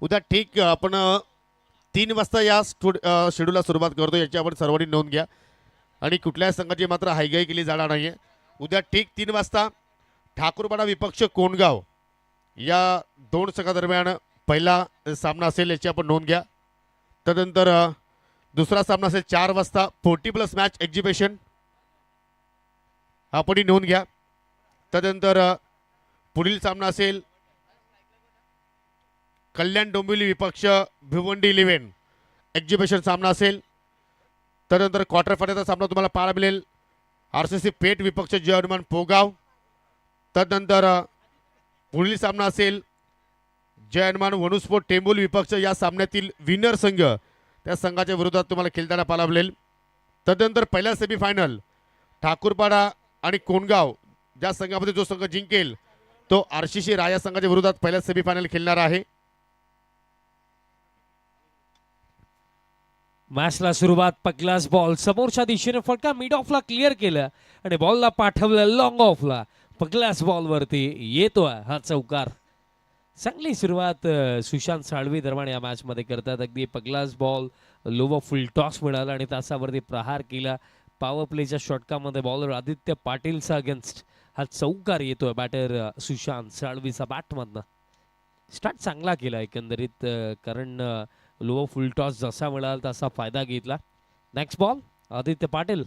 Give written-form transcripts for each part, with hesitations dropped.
उद्या ठीक आपण 3 वाजता या शेड्यूलला सुरुवात करतो, याची आपण सर्वांनी नोंद घ्या आणि कुठल्याही संघाची मात्र हायगाई केली जाणार नाहीये. उद्या ठीक 3 वाजता ठाकूरपाडा विपक्ष कोंडगाव या दोन संघादरम्यान पहिला सामना असेल, याची आपण नोंद घ्या. तदनंतर दुसरा सामना असेल 4 वाजता 40+ मॅच एक्झिबिशन, आपण नोंद घ्या. तदनंतर पुढील सामना असेल कल्याण डोंबिवली विपक्ष भिवंडी 11 एक्झिबिशन सामना असेल. तदनंतर क्वार्टर फायनलचा सामना तुम्हाला पाहायला मिळेल RCC पेठ विपक्ष जय हनुमान पोगाव. तदनंतर पुढील सामना असेल जय हनुमान वनुस्पोर्ट टेंबुल विपक्ष, या सामन्यातील विनर संघ त्या संघाच्या विरोधात तुम्हाला खेळताना पाहायला मिळेल. तदनंतर पहिला सेमीफायनल ठाकूरपाडा आणि कोंडगाव, ज्या संघामध्ये जो संघ जिंकेल तो RCC राया संघाच्या विरोधात पहिला सेमीफायनल खेळणार आहे. मॅचला सुरुवात पकलास बॉल समोरच्या दिशेने फटका मिड ऑफला क्लिअर केला आणि बॉलला पाठवलं लॉंग ऑफला. पकलास बॉलवरती येतोय हा चौकार. चांगली सुरुवात सुशांत साळवी दरम्यान या मॅच मध्ये करतात. अगदी पकलास बॉल लोवर फुल टॉस मिळाला आणि तासावरती प्रहार केला. पॉवर प्लेच्या षटकामध्ये बॉलर आदित्य पाटीलचा अगेन्स्ट हा चौकार येतोय बॅटर सुशांत साळवीचा बॅटमधनं. स्टार्ट चांगला केला एकंदरीत, कारण लोवर फुल टॉस जसा मिळाला तसा फायदा घेतला. Next ball Aditya Patil.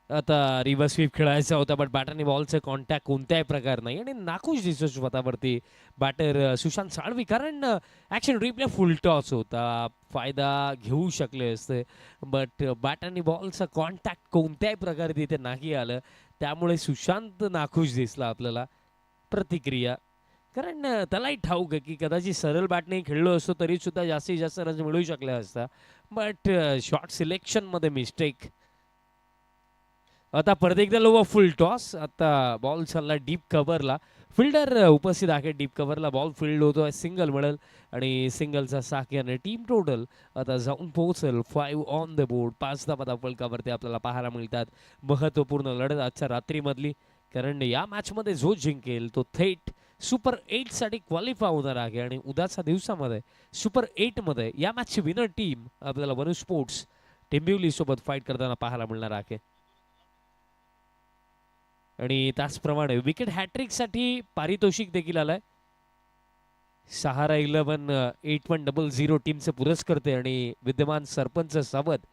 आता रिव्हर्स स्वीप खेळायचा होता, बट बॅटरने बॉलचे कॉन्टॅक्ट कोणत्याही प्रकार नाही आणि नाखुश दिसतो स्वतःवरती बॅटर सुशांत साळवी, कारण ॲक्शन रिप्ले फुल टॉस होता, फायदा घेऊ शकले असते, बट बॅटरने बॉलचा कॉन्टॅक्ट कोणत्याही प्रकारे तिथे नाही आलं, त्यामुळे सुशांत नाखुश दिसला आपल्याला. प्रतिक्रिया, कारण त्यालाही ठाऊक आहे की कदाचित सरळ बॅटने खेळलो असतो तरी सुद्धा जास्तीत जास्त रन्स मिळू शकले असता, बट शॉट सिलेक्शनमध्ये मिस्टेक. आता परत एकदा लोवर फुल टॉस. आता बॉल चालला डीप कव्हरला, फिल्डर उपस्थित आहे डीप कव्हरला, बॉल फील्ड होतोय, सिंगल मिळेल आणि सिंगलचा साख्याने टीम टोटल आता जाऊन पोहोचेल 5 ऑन द बोर्ड. 5 धावा फलकावरती आपल्याला पाहायला मिळतात. महत्त्वपूर्ण लढत आजच्या रात्रीमधली, कारण या मॅचमध्ये जो जिंकेल तो थेट सुपर 8 साठी क्वालिफाय होणार आहे आणि उद्याच्या दिवसामध्ये सुपर 8 मध्ये या मॅचची विनर टीम आपल्याला वनु स्पोर्ट्स टेंबिवली सोबत फाईट करताना पाहायला मिळणार आहे. आणि त्याचप्रमाणे विकेट हॅट्रिक साठी पारितोषिक देखील आलंय. सहारा 11 8100 टीमचे पुरस्कर्ते आणि विद्यमान सरपंच सावध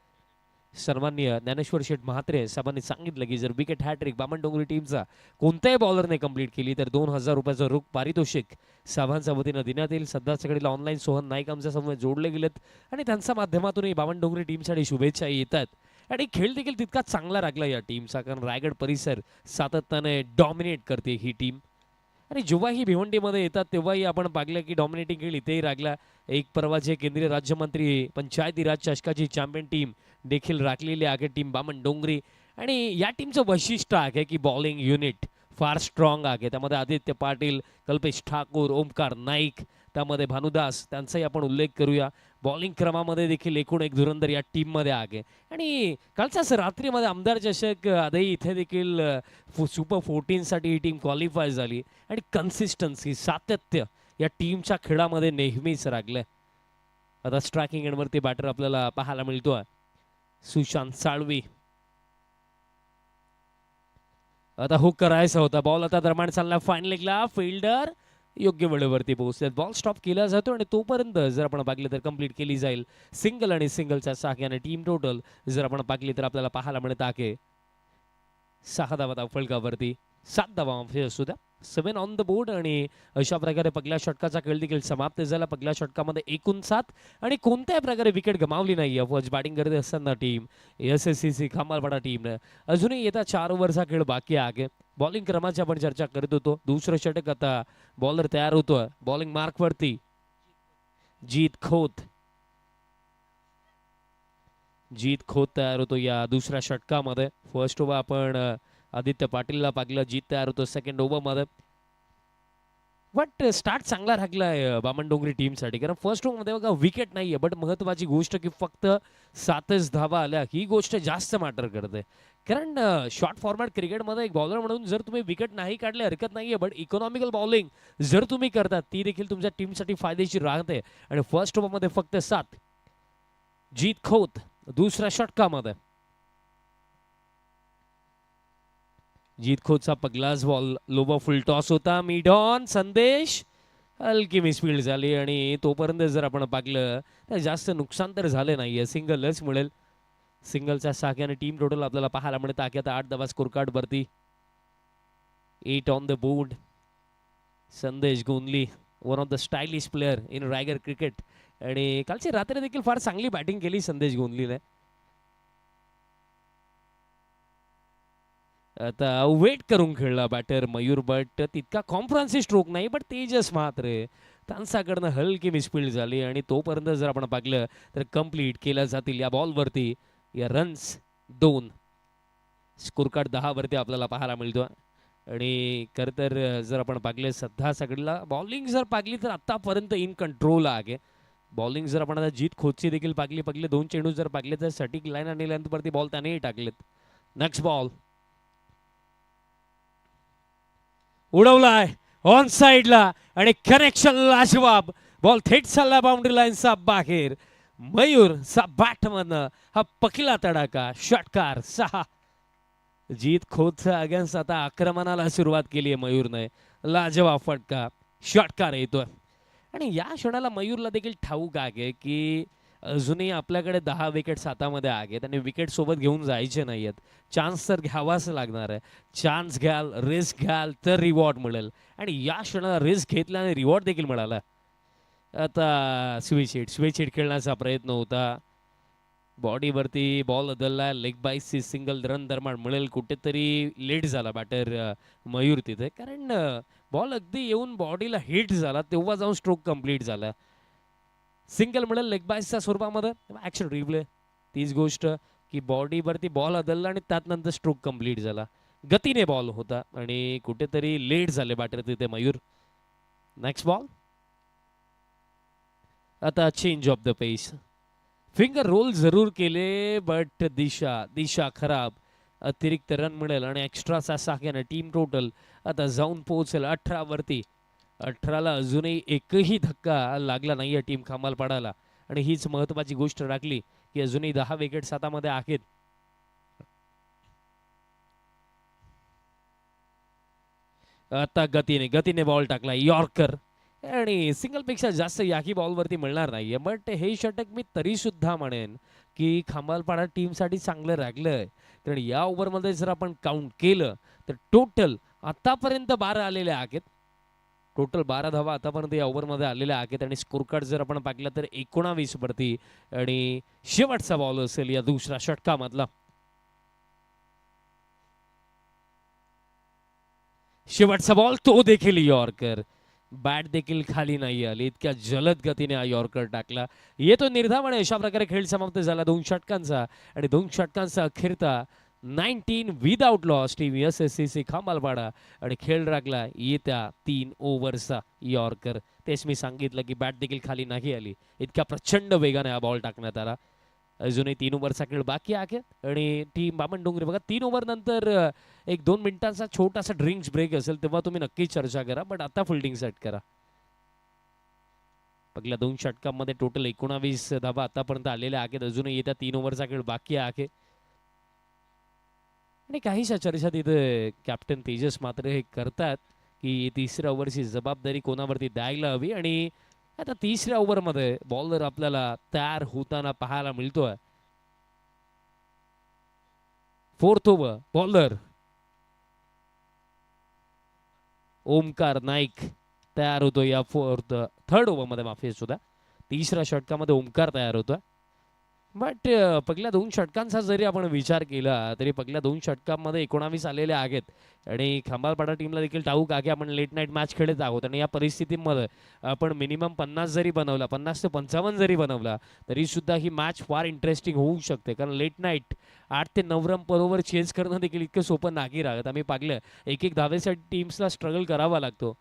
सन्माननीय ज्ञानेश्वर शेठ म्हात्रे साहेबांनी सांगितलं की जर विकेट हॅट्रिक बामणडोंगरी टीमचा कोणत्याही बॉलरने कंप्लीट केली तर 2000 रुपयाचं रोख पारितोषिक साहेबांच्या वतीनं देण्यात येईल. सध्याच्या घडीला ऑनलाईन सोहन नाईक आमच्या समोर जोडले गेलेत आणि त्यांच्या माध्यमातूनही बामणडोंगरी टीमसाठी शुभेच्छा येतात. आणि खेळ देखील तितकाच चांगला लागला या टीमचा, कारण रायगड परिसर सातत्याने डॉमिनेट करते ही टीम. आणि जेव्हाही भिवंडीमध्ये येतात तेव्हाही आपण पाहिलं की डॉमिनेटिंग खेळ इथेही राखला. एक परवाचे केंद्रीय राज्यमंत्री पंचायती राज चषकाची चॅम्पियन टीम देखील राखलेली आहे टीम बामणडोंगरी. आणि या टीमचं वैशिष्ट्य आहे की बॉलिंग युनिट फार स्ट्रॉंग आहे. त्यामध्ये आदित्य पाटील, कल्पेश ठाकूर, ओमकार नाईक, त्यामध्ये भानुदास, त्यांचाही आपण उल्लेख करूया. बॉलिंग क्रमामध्ये देखील एकूण एक धुरंधर या टीममध्ये आहे. आणि कालच्याच रात्रीमध्ये आमदार चषक आधी इथे देखील सुपर 14 साठी ही टीम क्वालिफाय झाली आणि कन्सिस्टन्सी, सातत्य या टीमच्या खेळामध्ये नेहमीच राखलंय. आता स्ट्रायकिंग एंडवरती बॅटर आपल्याला पाहायला मिळतोय सुशांत साळवी. आता हुक करायचा होता बॉल, आता दरम्यान चालला फाईन लेगला, फिल्डर योग्य वेळेवरती पोहोचतात, बॉल स्टॉप केला जातो आणि तोपर्यंत जर आपण पाहिलं तर कंप्लीट केली जाईल सिंगल आणि सिंगलच्या साह्याने. टीम टोटल जर आपण पाहिली तर आपल्याला पाहायला मिळत आहे 6 धावा फलकावरती, 7 धावा असू द्या, 7 ऑन द बोर्ड. आणि अशा प्रकारे पहिल्या षटकाचा खेळ देखील समाप्त झाला. पहिल्या षटकामध्ये एकूण 7 आणि कोणत्याही प्रकारे विकेट गमावली नाही. फर्स्ट बॅटिंग करत असताना टीम SSCC खामारपाडा टीमने अजूनही येता 4 ओव्हरचा खेळ बाकी आहे. बॉलिंग क्रमाची आपण चर्चा करत होतो. दुसरं षटक आता बॉलर तयार होतोय बॉलिंग मार्कवरती. जीत खोत तयार होतो या दुसऱ्या षटकामध्ये. फर्स्ट ओव्हर आपण आदित्य पाटीलला पाहिलं, जीत तयार होतो सेकंड ओव्हरमध्ये. बट स्टार्ट चांगला राखलाय बामणडोंगरी टीमसाठी, कारण फर्स्ट ओव्हरमध्ये बघा विकेट नाहीये, बट महत्वाची गोष्ट की फक्त 7च धावा आल्या, ही गोष्ट जास्त मॅटर करते. कारण शॉर्ट फॉर्मॅट क्रिकेटमध्ये एक बॉलर म्हणून जर तुम्ही विकेट नाही काढले हरकत नाहीये, बट इकॉनॉमिकल बॉलिंग जर तुम्ही करता ती देखील तुमच्या टीमसाठी फायदेशीर राहते. आणि फर्स्ट ओव्हरमध्ये फक्त 7. जीत खोत दुसऱ्या षटकामध्ये. जीत खोतचा पगलाच बॉल लोबा फुल टॉस होता. मिड ऑन संदेश हलकी मिसफील्ड झाली आणि तोपर्यंत जर आपण पाहिलं तर जास्त नुकसान तर झाले नाहीये. सिंगलच मिळेल. सिंगलच्या साख्याने टीम टोटल आपल्याला पाहायला मिळत आहे आता 8 धावा स्कोर कार्ड वरती. 8 ऑन द बोर्ड. संदेश गोंदली one of the stylish player in Raigad cricket. आणि कालची रात्री देखील फार चांगली बॅटिंग केली संदेश गोंदलीने. आता वेट करून खेळला बॅटर मयूर, बट तितका कॉन्फरन्सी स्ट्रोक नाही, बट तेजस मात्र त्यांच्याकडनं हलकी मिसफील्ड झाली आणि तोपर्यंत जर आपण पाहिलं तर कंप्लीट केल्या जातील या बॉलवरती या रन्स 2. स्कोर कार्ड 10 वरती आपल्याला पाहायला मिळतो. आणि खरं तर जर आपण पाहिलं सध्या सगळीला बॉलिंग जर पाहिली तर आतापर्यंत इन कंट्रोल आहे. बॉलिंग जर आपण आता जीत खोतची देखील पाहिली 2 चेंडू जर पाहिले तर सटीक लाईन आणि लेंथवरती बॉल त्यानेही टाकलेत. नेक्स्ट बॉल उडवलाय ऑन साइडला आणि कनेक्शन लाजवाब. बॉल थेट चालला बाउंड्री लाईनचा बाहेर. मयूरचा बॅटमधनं हा पहिला तडाखा. षटकार 6. जीत खोतचा अगेन्स्ट आता आक्रमणाला सुरुवात केली आहे मयूरने. लाजवाब फटका. षटकार येतोय आणि या क्षणाला मयूरला देखील ठाऊक आहे की अजूनही आपल्याकडे 10 विकेट्स हातामध्ये आहेत आणि विकेट सोबत घेऊन जायचे नाहीयेत. चान्स तर घ्यावाच लागणार आहे. चान्स घ्याल, रिस्क घ्याल तर रिवॉर्ड मिळेल आणि या क्षणाला रिस्क घेतला आणि रिवॉर्ड देखील मिळाला. आता स्विच हिट खेळण्याचा प्रयत्न होता. बॉडीवरती बॉल बदलला. लेग बाईसची सिंगल रन दरम्यान मिळेल. कुठेतरी लेट झाला बॅटर मयूर तिथे, कारण बॉल अगदी येऊन बॉडीला हिट झाला तेव्हा जाऊन स्ट्रोक कंप्लीट झाला. सिंगल मिळेल लेग बाईसच्या स्वरूपामध्ये. ऍक्शन रिप्ले तीच गोष्ट की बॉडीवरती बॉल बदलला आणि त्यानंतर स्ट्रोक कंप्लीट झाला. गतीने बॉल होता आणि कुठेतरी लेट झाले बॅटर तिथे मयूर. Next ball. आता change of the pace. Finger roll जरूर केले, बट दिशा खराब. अतिरिक्त रन मिळेल आणि एक्स्ट्राचा साख्याने टीम टोटल आता जाऊन पोहोचेल 18 वरती. 18ला अजूनही एकही धक्का लागला नाहीये टीम खामालपाडाला आणि हीच महत्वाची गोष्ट राखली की अजूनही 10 विकेट्स हातामध्ये आहेत. आता गतीने बॉल टाकला यॉर्कर आणि सिंगल पेक्षा जास्त याही बॉलवरती मिळणार नाहीये. बट हे षटक मी तरी सुद्धा म्हणेन की खांबालपाडा टीमसाठी चांगलं राखलंय, कारण या ओव्हरमध्ये जर आपण काउंट केलं तर टोटल आतापर्यंत 12 आलेले आहेत. टोटल 12 धावा आतापर्यंत या ओव्हरमध्ये आलेल्या आहेत आणि स्कोर कार्ड जर आपण पाहिलं तर 19 वरती आणि शेवटचा बॉल असेल या दुसऱ्या षटकामधला. शेवटचा बॉल तो देखील यॉर्कर. बॅट देखील खाली नाही आली, इतक्या जलद गतीने हा यॉर्कर टाकला. येतो निर्धाव आणि अशा प्रकारे खेळ समाप्त झाला 2 षटकांचा आणि 2 षटकांचा अखेरता 19 विदाउट लॉस टीम SSCC खांबालपाडा आणि खेळ राखला येत्या 3 ओव्हरचा यॉर्कर. तेच मी सांगितलं की बॅट देखील खाली नाही आली, इतक्या प्रचंड वेगाने हा बॉल टाकण्यात आला. अजूनही 3 ओव्हरचा खेळ बाकी आहे आणि टीम बामण डोंगरे बघा 3 ओव्हर नंतर 1-2 मिनिटांचा छोटासा ड्रिंक्स ब्रेक असेल तेव्हा तुम्ही नक्कीच चर्चा करा, बट आता फिल्डिंग सेट करा. पहिल्या 2 षटकांमध्ये टोटल 19 धावा आतापर्यंत आलेल्या आहेत. अजूनही येत्या 3 ओव्हरचा खेळ बाकी आहे आणि काहीशा चर्चा तिथे कॅप्टन तेजस मात्र हे करतात की तिसऱ्या ओव्हरची जबाबदारी कोणावरती द्यायला हवी. आणि आता तिसऱ्या ओव्हरमध्ये बॉलर आपल्याला तयार होताना पाहायला मिळतोय. 4th over bowler Omkar Naik तयार होतो या 3rd ओव्हरमध्ये. माफी सुद्धा तिसऱ्या षटकामध्ये ओमकार तयार होतोय. बट पहिल्या 2 षटकांचा जरी आपण विचार केला तरी पहिल्या 2 षटकांमध्ये 19 आलेले आहेत आणि खांबालपाडा टीमला देखील ठाऊक आहे आपण लेट नाईट मॅच खेळत आहोत आणि या परिस्थितीमध्ये आपण मिनिमम 50 जरी बनवला, 50 ते 55 जरी बनवला तरी सुद्धा ही मॅच फार इंटरेस्टिंग होऊ शकते, कारण लेट नाईट 8 ते 9 रन पर ओव्हर चेंज करणं देखील इतकं सोपं नाही राहत. आम्ही पाहिलं एक धावेसाठी टीम्सला स्ट्रगल करावा लागतो.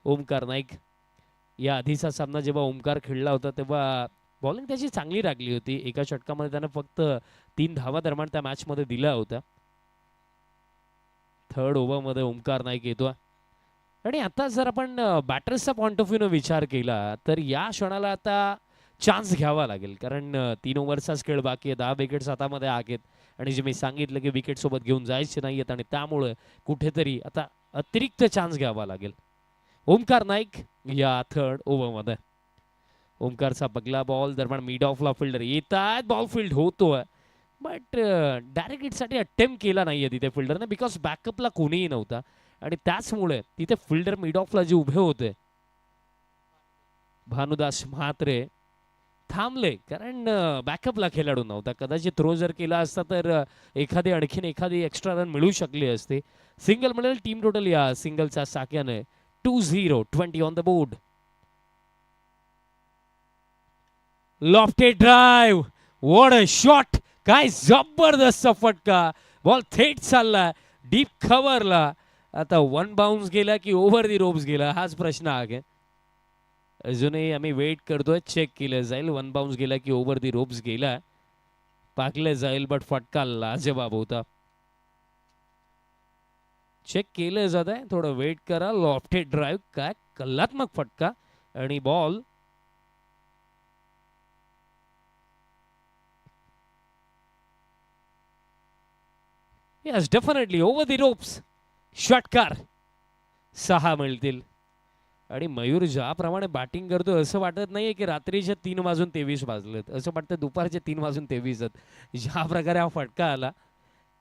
ओमकार नाईक या आधीचा सामना जेव्हा ओमकार खेळला होता तेव्हा बॉलिंग त्याची चांगली राखली होती. एका षटकामध्ये त्यानं फक्त 3 धावा दरम्यान त्या मॅचमध्ये दिल्या होत्या. थर्ड ओव्हरमध्ये ओमकार नाईक येतोय. आणि आता जर आपण बॅटर्सचा पॉइंट ऑफ व्ह्यूनं विचार केला तर या क्षणाला आता चान्स घ्यावा लागेल, कारण 3 ओव्हरचाच खेळ बाकी आहे, 10 विकेट्स हातामध्ये आहेत आणि जे मी सांगितलं की विकेट सोबत घेऊन जायचे नाहीयेत आणि त्यामुळे कुठेतरी आता अतिरिक्त चान्स घ्यावा लागेल. ओमकार नाईक या थर्ड ओव्हरमध्ये. ओमकारचा पगला बॉल दरम्यान मिड ऑफला फिल्डर येतात, बॉल फील्ड होतोय बट डायरेक्ट हिटसाठी अटेम्प्ट केला नाहीये तिथे फिल्डरने, बिकॉज बॅकअपला कोणीही नव्हता आणि त्याचमुळे तिथे फिल्डर मिड ऑफला जे उभे होते भानुदास म्हात्रे थांबले, कारण बॅकअपला खेळाडू नव्हता. कदाचित थ्रो जर केला असता तर आणखीन एखादी एक्स्ट्रा रन मिळू शकली असते. सिंगल मिळेल टीम टोटल या सिंगलचा साक्याने 2-0, 20 on the board. Lofted drive, what a shot, काय जबरदस्त फटका, बॉल थेट चालला डीप कव्हरला. आता वन बाउन्स गेला की ओव्हर दी रोप्स गेला हाच प्रश्न आहे. अजूनही आम्ही वेट करतोय, चेक केलं जाईल. वन बाउन्स गेला की ओव्हर दी रोप्स गेला, पाकलं जाईल बट फटका लाजवाब होता. चेक केलं जात आहे, थोडं वेट करा. लॉफ्टेड ड्राइव्ह, काय कलात्मक फटका आणि बॉल यस डेफिनेटली ओव्हर दी रोप्स. षटकार 6 मिळतील. आणि मयूर ज्याप्रमाणे बॅटिंग करतो असं वाटत नाहीये की रात्रीचे 3:23 वाजलेत, असं वाटतं दुपारचे 3:23 आहेत ज्या प्रकारे हा फटका आला.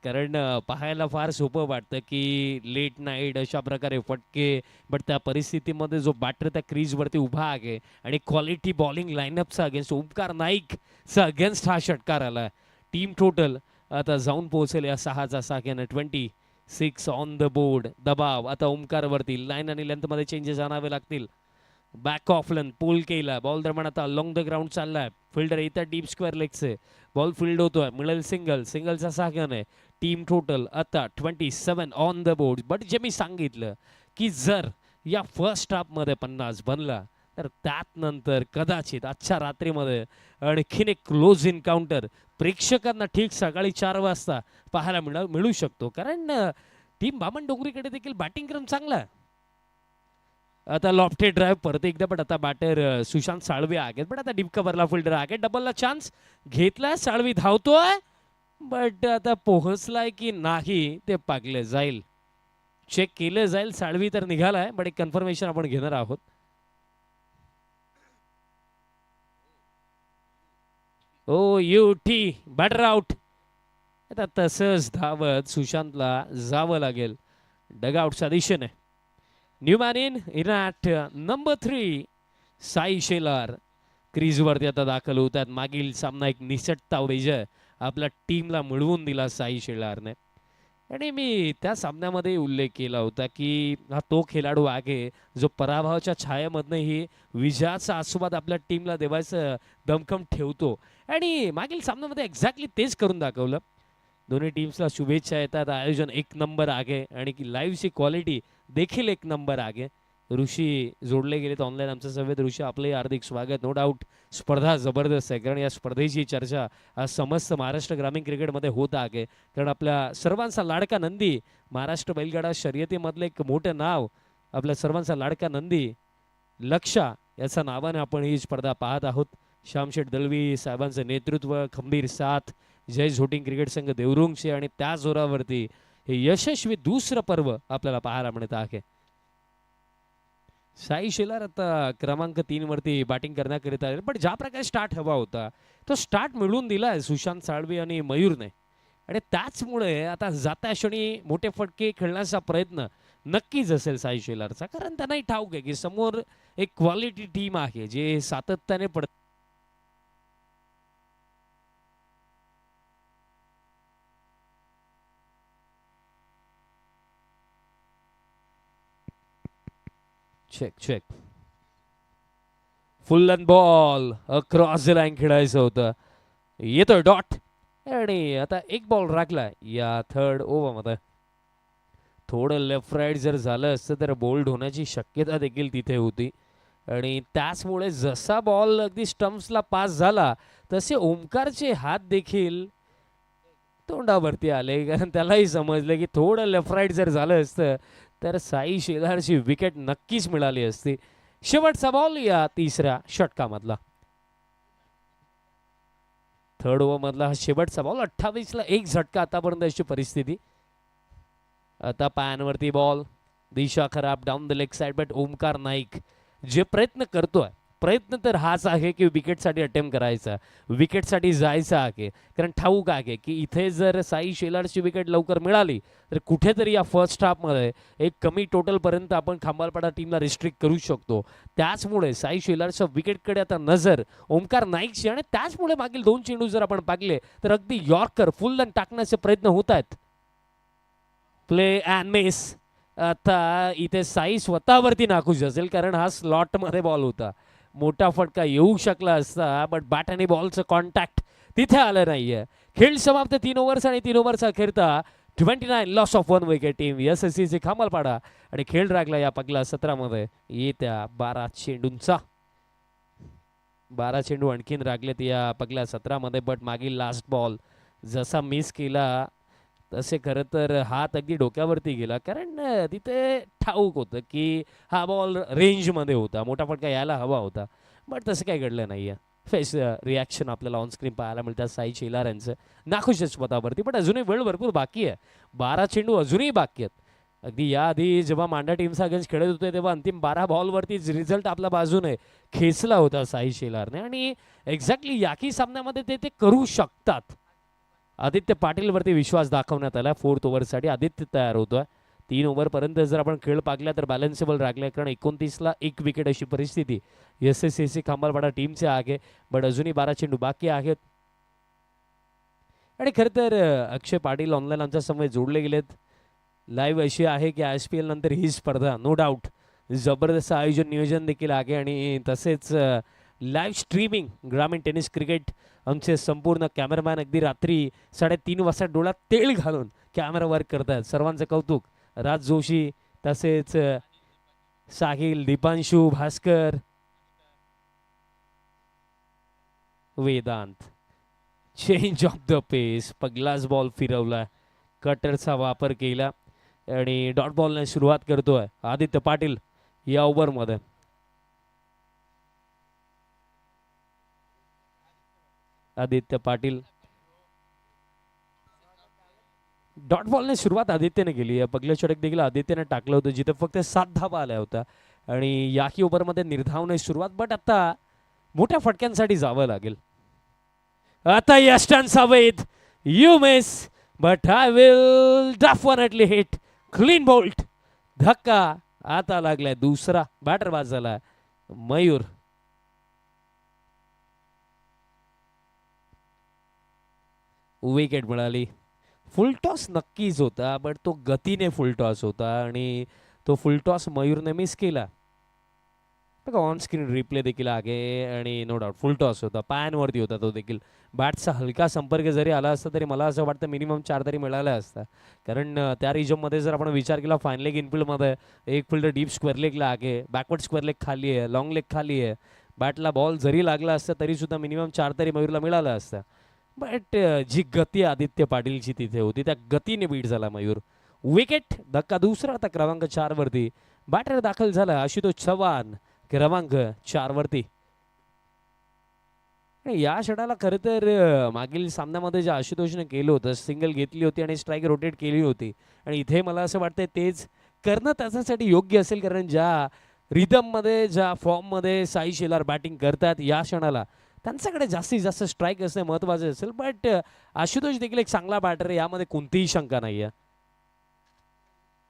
कारण पाहायला फार सोपं वाटतं की लेट नाईट अशा प्रकारे फटके, बट त्या परिस्थितीमध्ये जो बॅटर त्या क्रीजवरती उभा आहे आणि क्वालिटी बॉलिंग लाईनअपचा अगेन्स्ट ओमकार नाईकचा अगेन्स्ट हा षटकार आला. टीम टोटल आता जाऊन पोहोचेल या 6चा साक्यानं 26 ऑन द बोर्ड. दबाव आता ओमकारवरती, लाईन आणि लेंथमध्ये चेंजेस आणावे लागतील. बॅक ऑफ लेंथ पुल केला, बॉल दरम्यान आता अलॉंग द ग्राउंड चाललाय. फिल्डर येतात डीप स्क्वेअर लेगचे, बॉल फील्ड होतोय, मिळेल सिंगलचा साक्याने. टीम टोटल आता 27 ऑन द बोर्ड. बट जे मी सांगितलं की जर या फर्स्ट हाफमध्ये 50 बनला तर त्यात नंतर कदाचित आजच्या रात्रीमध्ये आणखीन एक क्लोज इन्काउंटर प्रेक्षकांना ठीक सकाळी 4 वाजता पाहायला मिळू शकतो, कारण टीम बामण डोंगरीकडे देखील बॅटिंग क्रम चांगला आहे. आता लॉफ्टेड ड्राइव्ह परत एकदा, पण आता बॅटर सुशांत साळवी आहेत, पण आता डीप कव्हरला फिल्डर आहे. डबलला चान्स घेतला, साळवी धावतोय बट आता पोहोचलाय की नाही ते पागले जाईल, चेक केलं जाईल. साळवी तर निघालाय, बट एक कन्फर्मेशन आपण घेणार आहोत. O U T batter out. आता तसंच धावत सुशांतला जावं लागेल डगआउटच्या दिशेने. New man in at number 3 Sai Shelar क्रीजवरती आता दाखल होतात. मागील सामना एक निसटता विजय आपल्या टीमला मिळवून दिला साई शेलारने, आणि मी त्या सामन्यामध्ये उल्लेख केला होता की हा तो खेळाडू आहे जो पराभवाच्या छायेमधनंही विजयाचा आस्वाद आपल्या टीमला देवायचं दमखम ठेवतो, आणि मागील सामन्यामध्ये एक्झॅक्टली तेच करून दाखवलं. दोन्ही टीम्सला शुभेच्छा येतात. आयोजन एक नंबर आहे आणि की लाईव्हची क्वालिटी देखील एक नंबर आहे. ऋषी जोडले गेलेत ऑनलाईन आमच्या सभेत. ऋषी आपले हार्दिक स्वागत. नो डाऊट स्पर्धा जबरदस्त आहे, कारण या स्पर्धेची चर्चा आज समस्त महाराष्ट्र ग्रामीण क्रिकेटमध्ये होत आहे, कारण आपल्या सर्वांचा लाडका नंदी, महाराष्ट्र बैलगाडा शर्यतीमधलं एक मोठं नाव, आपल्या सर्वांचा लाडका नंदी लक्षा याच्या नावाने आपण ही स्पर्धा पाहत आहोत. श्यामशेठ दळवी साहेबांचं नेतृत्व, खंबीर साथ, जय झोटिंग क्रिकेट संघ देवरुंगचे, आणि त्या जोरावरती हे यशस्वी दुसरं पर्व आपल्याला पाहायला मिळत आहे. साई शेलार आता क्रमांक 3 वरती बॅटिंग करण्याकरिता आले, पण ज्या प्रकारे स्टार्ट हवा होता तो स्टार्ट मिळवून दिलाय सुशांत साळवी आणि मयूरने, आणि त्याचमुळे आता जाता क्षणी मोठे फटके खेळण्याचा प्रयत्न नक्कीच असेल साई शेलारचा, कारण त्यांनाही ठाऊक आहे की समोर एक क्वालिटी टीम आहे जे सातत्याने पडत. Check full and ball across the line खेळायचं होतं. येतोय डॉट, आणि आता एक बॉल राखलाय या थर्ड ओव्हरमध्ये. थोडं लेफ्ट राईट जर झालं असतं तर बोल्ड होण्याची शक्यता देखील तिथे होती, आणि त्याचमुळे जसा बॉल अगदी स्टम्प्सला पास झाला तसे ओमकारचे हात देखील तोंडावरती आले, कारण त्यालाही समजलं की थोडं लेफ्ट राईट जर झालं असतं तर साई शेलारची विकेट नक्कीच मिळाली असती. शेवटचा बॉल या तिसऱ्या षटकामधला, थर्ड ओव्हर मधला हा शेवटचा बॉल. 28ला 1 झटका आतापर्यंत अशी परिस्थिती. आता पॅनवरती बॉल, दिशा खराब, down the leg side. But Omkar Naik जे प्रयत्न करतोय, प्रयत्न तर हाच आहे की विकेटसाठी अटेम्प्ट करायचा, विकेटसाठी जायचा आहे. कारण ठाऊक आहे की इथे जर साई शेलारची विकेट लवकर मिळाली तर कुठेतरी या फर्स्ट हाफमध्ये एक कमी टोटलपर्यंत आपण खांबालपाडा टीमला रिस्ट्रिक्ट करू शकतो. त्याचमुळे साई शेलारच्या विकेटकडे आता नजर ओमकार नाईकची. आणि त्याचमुळे मागील 2 चेंडू जर आपण पाहिले तर अगदी यॉर्कर फुल रन टाकण्याचे प्रयत्न होत आहेत. Play and miss. आता इथे साई स्वतःवरती नाखुश असेल, कारण हा स्लॉटमध्ये बॉल होता, मोठा फटका येऊ शकला असता. बट बॅट आणि बॉलचं कॉन्टॅक्ट तिथे आलं नाहीये. खेळ समाप्त 3 ओव्हर्स आणि 3 ओव्हरचा अखेरता 29 loss of 1 wicket team SSC खामलपाडा. आणि खेळ लागला या पगला 17मध्ये येत्या 12 चेंडूंचा. 12 चेंडू आणखीन रागलेत या पगल्या 17मध्ये. बट मागील लास्ट बॉल जसा मिस केला तसे खरं तर हात अगदी डोक्यावरती गेला, कारण तिथे ठाऊक होतं की हा बॉल रेंजमध्ये होता, मोठा फटका यायला हवा होता. बट तसं काही घडलं नाही आहे. फेस रिॲक्शन आपल्याला ऑनस्क्रीन पाहायला मिळतात साई शेलार यांचं. नाखुश आहेत स्वतःवरती. पण अजूनही वेळ भरपूर बाकी आहे, 12 चेंडू अजूनही बाकी आहेत. अगदी याआधी जेव्हा मांडा टीमचा अगेन्स्ट खेळत होते तेव्हा अंतिम 12 बॉलवरतीच रिझल्ट आपल्या बाजूने खेचला होता साई शेलारने. आणि एक्झॅक्टली याकी सामन्यामध्ये ते करू शकतात. आदित्य पाटीलवरती विश्वास दाखवण्यात आला. 4th ओव्हरसाठी आदित्य तयार होतोय. 3 ओव्हरपर्यंत जर आपण खेळ पाहिला तर बॅलन्सेबल राखलाय, कारण 29ला 1 विकेट अशी परिस्थिती SSC खांबालपाडा टीमचे आहे. बट अजूनही 12 चेंडू बाकी आहेत. आणि खरं तर अक्षय पाटील ऑनलाईन आमच्या समोर जोडले गेलेत. लाईव्ह अशी आहे की ISPL नंतर ही स्पर्धा नो डाऊट जबरदस्त आयोजन नियोजन देखील आहे. आणि तसेच लाईव्ह स्ट्रीमिंग ग्रामीण टेनिस क्रिकेट आमचे संपूर्ण कॅमेरामॅन अगदी रात्री 3:30 वाजता डोळ्यात तेल घालून कॅमेरा वर्क करतात. सर्वांचं कौतुक. राज जोशी, तसेच Sahil, Deepanshu, Bhaskar, Vedant. Change of the pace, पगलाच बॉल फिरवला, कटरचा वापर केला आणि डॉट बॉलने सुरुवात करतोय आदित्य पाटील या ओव्हरमध्ये. आदित्य पाटील डॉट बॉलने सुरुवात आदित्यने केली आहे. पगले षटक देखील आदित्यने टाकलं होतं, जिथे फक्त 7 धावा आल्या होत्या. आणि याही ओव्हरमध्ये निर्धावने सुरुवात. बट आता मोठ्या फटक्यांसाठी जावं लागेल. आता यस्टन सवेद, you miss but I will definitely hit. Clean bowled. धक्का आता लागलाय. दुसरा बॅटर बाद झाला मयूर. विकेट मिळाली. फुल टॉस नक्कीच होता, बट तो गतीने फुल टॉस होता आणि तो फुल टॉस मयूरने मिस केला. बघा ऑन स्क्रीन रिप्ले देखील आहे आणि नो डाऊट फुल टॉस होता, पॅनवरती होता तो देखील. बॅटचा हलका संपर्क जरी आला असता तरी मला असं वाटतं मिनिमम 4 तरी मिळाला असता. कारण त्या रिजनमध्ये जर आपण विचार केला फाईन लेग इनफिल्डमध्ये एक फिल्डर डीप स्क्वेअर लेगला आहे, बॅकवर्ड स्क्वेअर लेग खाली आहे, लॉंग लेग खाली आहे. बॅटला बॉल जरी लागला असता तरी सुद्धा मिनिमम 4 तरी मयूरला मिळाला असता. बट जी गती आदित्य पाटीलची तिथे होती त्या गतीने बीट झाला मयूर. विकेट. धक्का दुसरा आता क्रमांक 4 वरती. बॅटर दाखल झाला आशुतोष चव्हाण क्रमांक 4 वरती. या षटाला खरं तर मागील सामन्यामध्ये जे आशुतोषने केलं होतं, सिंगल घेतली होती आणि स्ट्राईक रोटेट केली होती. आणि इथे मला असं वाटतं तेच करणं त्याच्यासाठी योग्य असेल, कारण ज्या रिदममध्ये ज्या फॉर्ममध्ये साई शेलार बॅटिंग करतात या क्षणाला त्यांच्याकडे जास्तीत जास्त स्ट्राईक असणे महत्त्वाचे असेल. बट आशुतोष देखील एक चांगला बॅटर आहे, यामध्ये कोणतीही शंका नाही आहे.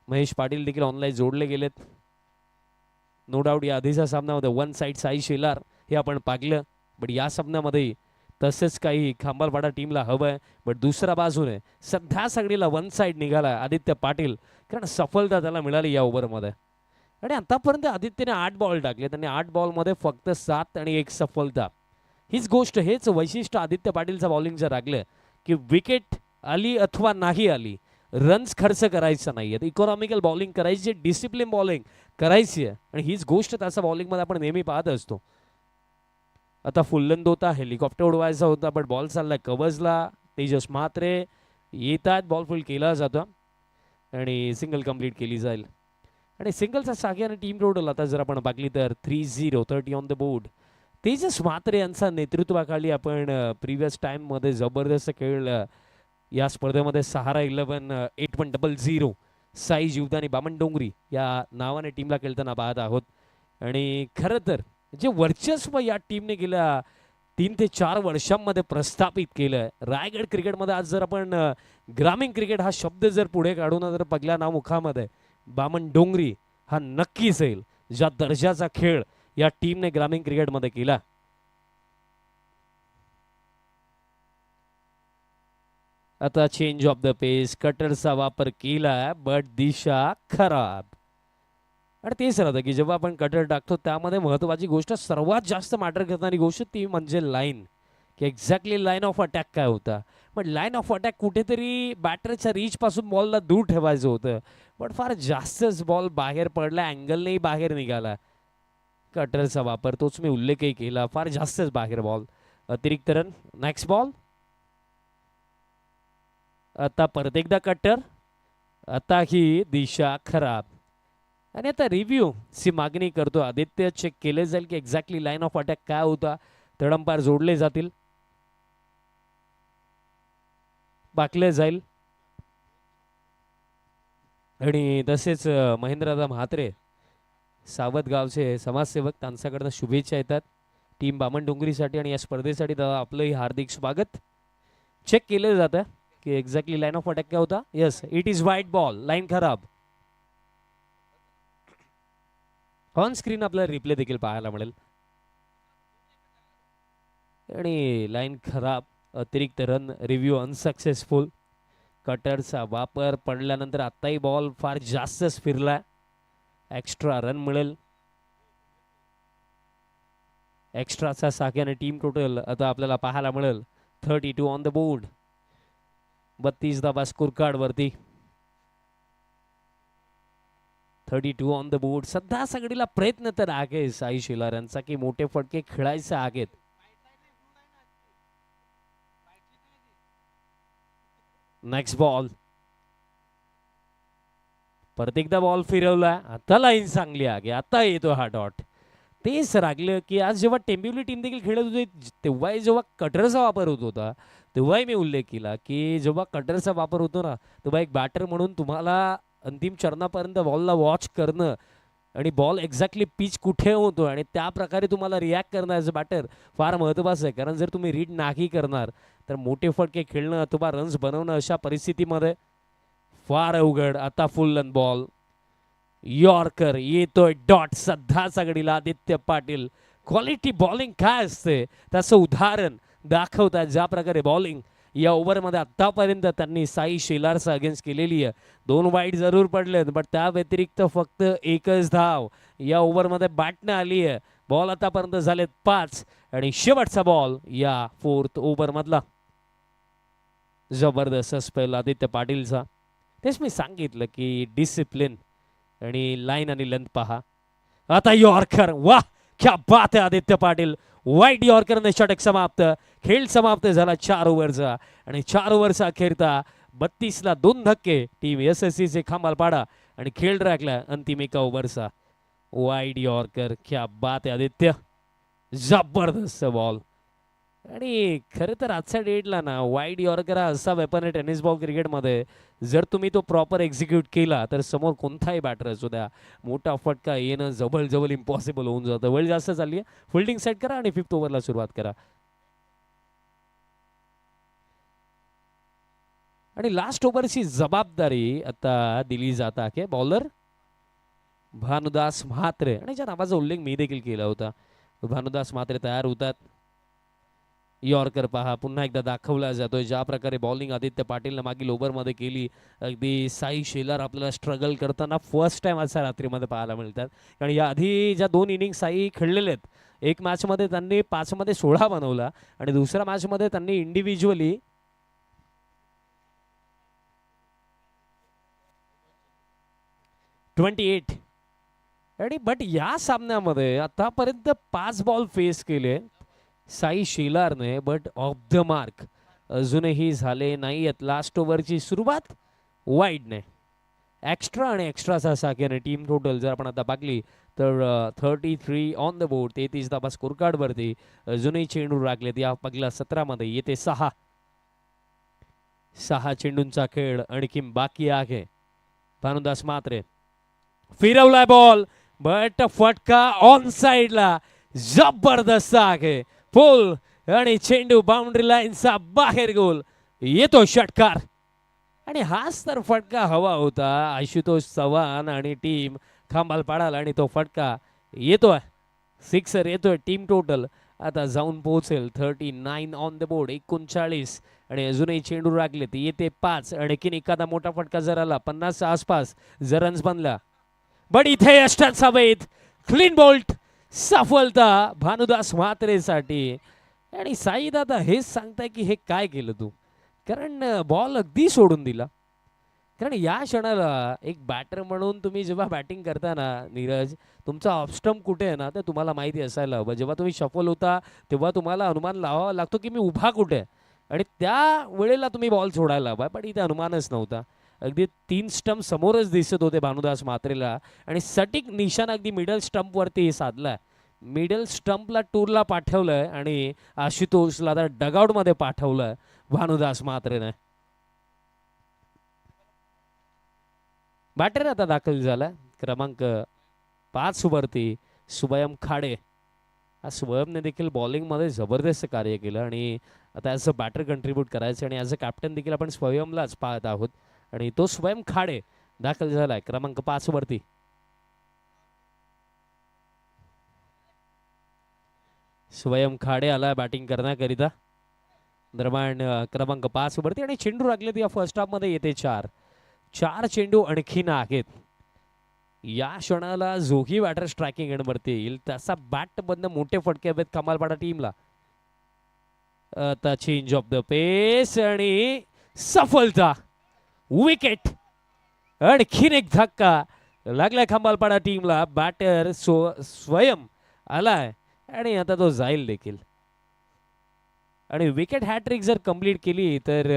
महेश पाटील देखील ऑनलाईन जोडले गेलेत. नो डाऊट या आधीच्या सामन्यामध्ये 1 साईड साई शेलार हे आपण पाहिलं. बट या सामन्यामध्ये तसेच काही खांबालपाडा टीमला हवं आहे. बट दुसऱ्या बाजूने सध्या सगळीला 1 साईड निघाला आदित्य पाटील, कारण सफलता त्याला मिळाली या ओव्हरमध्ये. आणि आतापर्यंत आदित्यने 8 बॉल टाकले, त्यांनी 8 बॉलमध्ये फक्त 7 आणि 1 सफलता. हीच गोष्ट, हेच वैशिष्ट्य आदित्य पाटीलचं बॉलिंगचं राखलं की विकेट आली अथवा नाही आली, रन्स खर्च करायचा नाही आहे, इकॉनॉमिकल बॉलिंग करायची, डिसिप्लिन बॉलिंग करायची आहे. आणि हीच गोष्ट त्याच्या बॉलिंगमध्ये आपण नेहमी पाहत असतो. आता फुल्लंद होता, हेलिकॉप्टर उडवायचा होता, बट बॉल चाललाय कवजला. तेजस म्हात्रे येतात, बॉल फील्ड केला जातो आणि सिंगल कंप्लीट केली जाईल. आणि सिंगलचा साग्याने टीम टोटल आता जर आपण बघली तर 3-0 30 on the board. Tejas Mhatre यांचा नेतृत्वाखाली आपण प्रिव्हियस टाइममध्ये जबरदस्त खेळ या स्पर्धेमध्ये सहारा 11 8100 साई जीवदानी बामण डोंगरी या नावाने टीमला खेळताना पाहत आहोत. आणि खरं तर जे वर्चस्व या टीमने गेल्या 3 ते 4 वर्षांमध्ये प्रस्थापित केलं रायगड क्रिकेटमध्ये, आज जर आपण ग्रामीण क्रिकेट हा शब्द जर पुढे काढून जर बघला ना मुखामध्ये, बामण डोंगरी हा नक्कीच येईल. ज्या दर्जाचा खेळ या टीमने ग्रामीण क्रिकेटमध्ये केला. आता चेंज ऑफ द पेस, कटरचा वापर केला बट दिशा खराब. आणि तेच राहतं की जेव्हा आपण कटर टाकतो त्यामध्ये महत्त्वाची गोष्ट, सर्वात जास्त मॅटर करणारी गोष्ट ती म्हणजे लाईन, की एक्झॅक्टली लाईन ऑफ अटॅक काय होता. पण लाईन ऑफ अटॅक कुठेतरी बॅटरच्या रीचपासून बॉलला दूर ठेवायचं होतं, पण फार जास्तच बॉल बाहेर पडला, अँगलनेही बाहेर निघाला. कटरचा वापर तोच मी उल्लेखही केला, फार जास्तच बाहेर बॉल. अतिरिक्त रन. Next ball. आता परत एकदा कट्टर, आता ही दिशा खराब. आणि आता रिव्ह्यू ची मागणी करतो आदित्य. चेक केले जाईल की एक्झॅक्टली लाईन ऑफ अटॅक काय होता, तडंपार जोडले जातील, बाकले जाईल. आणि तसेच महेंद्रदा म्हात्रे सावतगावचे समाजसेवक, त्यांच्याकडनं शुभेच्छा येतात टीम बामण डोंगरीसाठी आणि या स्पर्धेसाठी. आपलंही हार्दिक स्वागत. चेक केलं जातं की एक्झॅक्टली लाईन ऑफ अटॅक काय होता. येस, इट इज वाईट बॉल, लाईन खराब. ऑन स्क्रीन आपल्याला रिप्ले देखील पाहायला मिळेल. आणि लाईन खराब, अतिरिक्त रन, रिव्ह्यू अनसक्सेसफुल. कटरचा वापर पडल्यानंतर आत्ताही बॉल फार जास्तच फिरला, एक्स्ट्रा रन मिळेल. एक्स्ट्राचा साख्याने टीम टोटल आता आपल्याला पाहायला मिळेल 32 ऑन द बोर्ड. 32 धावा स्कोर कार्ड वरती. 32 ऑन द बोर्ड. सध्या सगळीला प्रयत्न तर आहे साई शिलार यांचा की मोठे फटके खेळायचे आहेत. Next ball. परत एकदा बॉल फिरवला, आता लाईन चांगली आहे, आता येतो हा डॉट. तेच रागलं की आज जेव्हा टेंबिवली टीम देखील खेळत होती तेव्हाही जेव्हा कटरचा वापर होत होता तेव्हाही मी उल्लेख केला की जेव्हा कटरचा वापर होतो ना तेव्हा एक बॅटर म्हणून तुम्हाला अंतिम चरणापर्यंत बॉलला वॉच करणं आणि बॉल एक्झॅक्टली पिच कुठे होतो आणि त्या प्रकारे तुम्हाला रिॲक्ट करणं ॲज अ बॅटर फार महत्त्वाचं आहे. कारण जर तुम्ही रीड नाही करणार तर मोठे फटके खेळणं अथवा रन्स बनवणं अशा परिस्थितीमध्ये फार अवघड. आता फुल रन बॉल, यॉर्कर येतोय डॉट. सध्या सगळीला आदित्य पाटील क्वालिटी बॉलिंग काय असते त्याचं उदाहरण दाखवतात. ज्या प्रकारे बॉलिंग या ओव्हरमध्ये आतापर्यंत त्यांनी साई शेलारचा अगेन्स्ट केलेली आहे. 2 वाईट जरूर पडलेत पण त्या व्यतिरिक्त फक्त एकच धाव या ओव्हरमध्ये बॅटने आली आहे. बॉल आतापर्यंत झालेत 5 आणि शेवटचा बॉल या 4th ओव्हरमधला. जबरदस्त स्पेल आदित्य पाटीलचा. तेच मी सांगितलं की डिसिप्लिन आणि लाईन आणि लेंथ पहा. आता यॉर्कर, वाह क्या बात आहे आदित्य पाटील. वाईट यॉर्करने षटक समाप्त. खेळ समाप्त झाला 4 ओव्हरचा आणि 4 ओव्हरचा अखेरता 32ला 2 धक्के. टीम SSCचे खांबालपाडा आणि खेळ राखला अंतिम एका ओव्हरचा. वाईट यॉर्कर, क्या बात आहे आदित्य, जबरदस्त बॉल. आणि खरं तर आजच्या डेटला ना वाईड यॉर्कर हा असा वेपन आहे टेनिस बॉल क्रिकेटमध्ये, जर तुम्ही तो प्रॉपर एक्झिक्यूट केला तर समोर कोणताही बॅटर असू द्या मोठा फटका येणं जवळ इम्पॉसिबल होऊन जातं. वेळ जास्त चालली आहे, फिल्डिंग सेट करा आणि 5th ओव्हरला सुरुवात करा. आणि लास्ट ओव्हरची जबाबदारी आता दिली जात आहे बॉलर भानुदास म्हात्रे आणि ज्या नावाचा उल्लेख मी देखील केला होता. भानुदास म्हात्रे तयार होतात. यॉर्कर पहा पुन्हा एकदा दाखवला जातोय ज्या प्रकारे बॉलिंग आदित्य पाटीलने मागील ओव्हरमध्ये केली. अगदी साई शेलार आपल्याला स्ट्रगल करताना फर्स्ट टाइम असा रात्रीमध्ये पाहायला मिळतात. कारण या आधी ज्या 2 इनिंग साई खेळलेले आहेत, एक मॅचमध्ये त्यांनी 5 मध्ये 16 बनवला आणि दुसऱ्या मॅचमध्ये त्यांनी इंडिव्हिज्युअली 28 आणि बट या सामन्यामध्ये आतापर्यंत 5 बॉल फेस केले साई शेलारने, बट ऑफ द मार्क अजूनही झाले नाही आहेत. लास्ट ओव्हरची सुरुवात वाईडने एक्स्ट्रा आणि एक्स्ट्राचा साख्याने टीम टोटल जर आपण आता पाहिली तर 33 ऑन द बोर्ड. 33 धाबा स्कोर कार्डवरती. अजूनही चेंडू राखलेत या पहिल्या सत्रामध्ये. येते 6 चेंडूंचा खेळ आणखी बाकी आहे. भानुदास म्हात्रे फिरवलाय बॉल बट फटका ऑन साइडला जबरदस्त आहे. पोल आणि चेंडू बाउंड्री लाईनचा बाहेर गोल. येतो षटकार आणि हाच तर फटका हवा होता. आशुतोष चव्हाण आणि टीम खांबाल पाडाल आणि तो फटका येतोय. सिक्सर येतोय. टीम टोटल आता जाऊन पोहोचेल 39 ऑन द बोर्ड. 39 आणि अजूनही चेंडू राखले ते येते 5. आणखीन एखादा मोठा फटका जर आला 50 आसपास जर रन्स बनला बट इथे यष्टांचा वेध. क्लीन बोल्ट सफलता भानुदास म्हात्रेसाठी. आणि साई दादा हेच सांगताय की हे काय केलं तू, कारण बॉल अगदी सोडून दिला. कारण या क्षणाला एक बॅटर म्हणून तुम्ही जेव्हा बॅटिंग करताना नीरज तुमचा ऑफस्टंप कुठे आहे ना ते तुम्हाला माहिती असायला हवं. जेव्हा तुम्ही शफल होता तेव्हा तुम्हाला अनुमान लावावा लागतो की मी उभा कुठे आहे आणि त्या वेळेला तुम्ही बॉल सोडायला हवा. पण इथे अनुमानच नव्हता. अगदी 3 स्टंप समोरच दिसत होते भानुदास म्हात्रेला आणि सटीक निशाण अगदी मिडल स्टंपवरती साधलाय. मिडल स्टंपला टूरला पाठवलंय आणि आशुतोषला तर डगआउटमध्ये पाठवलंय भानुदास म्हात्रेने. बॅटर आता दाखल झाला क्रमांक 5 वरती सुबयम खाडे. सुबयमने देखील बॉलिंगमध्ये जबरदस्त कार्य केलं आणि आता ॲज अ बॅटर कंट्रीब्यूट करायचं आणि ॲज अ कॅप्टन देखील आपण स्वयंलाच पाहत आहोत. आणि तो स्वयं खाडे दाखल झालाय क्रमांक 5 वरती. स्वयं खाडे आला बॅटिंग करण्याकरिता. दरम्यान क्रमांक 5 वरती आणि चेंडू लागलेत या फर्स्ट हाफ मध्ये. येते 4 चेंडू आणखीन आहेत. या क्षणाला जोही बॅटर स्ट्रायकिंग एंडवरती येईल त्याचा बॅट बंद मोठे फटके हवेत कमालपाडा टीमला. आता चेंज ऑफ द पेस आणि सफलता. विकेट. आणखीन एक धक्का लागलाय खंबालपाडा टीमला. बॅटर स्वयं आलाय आणि आता तो जाईल देखील. आणि विकेट हॅट्रिक जर कंप्लीट केली तर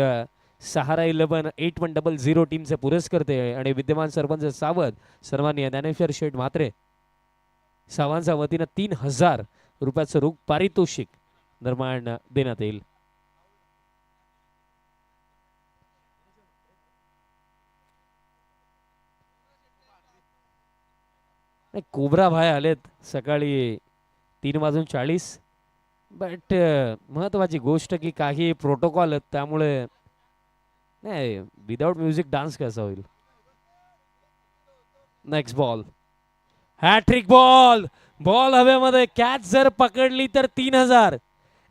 सहारा 11 8100 टीमचे पुरस्कर्ते आणि विद्यमान सरपंच सावध सर्वांनी ज्ञानेश्वर शेठ म्हात्रे सावांच्या वतीनं 3000 रुपयाचं रोख पारितोषिक दरम्यान देण्यात येईल. कोबरा भाई आलेत सकाळी 3:40 बट महत्वाची गोष्ट की काही प्रोटोकॉल आहेत त्यामुळे नाही विदाउट म्युझिक डान्स कसा होईल. Next ball hat-trick ball. Ball हवेमध्ये कॅच जर पकडली तर 3000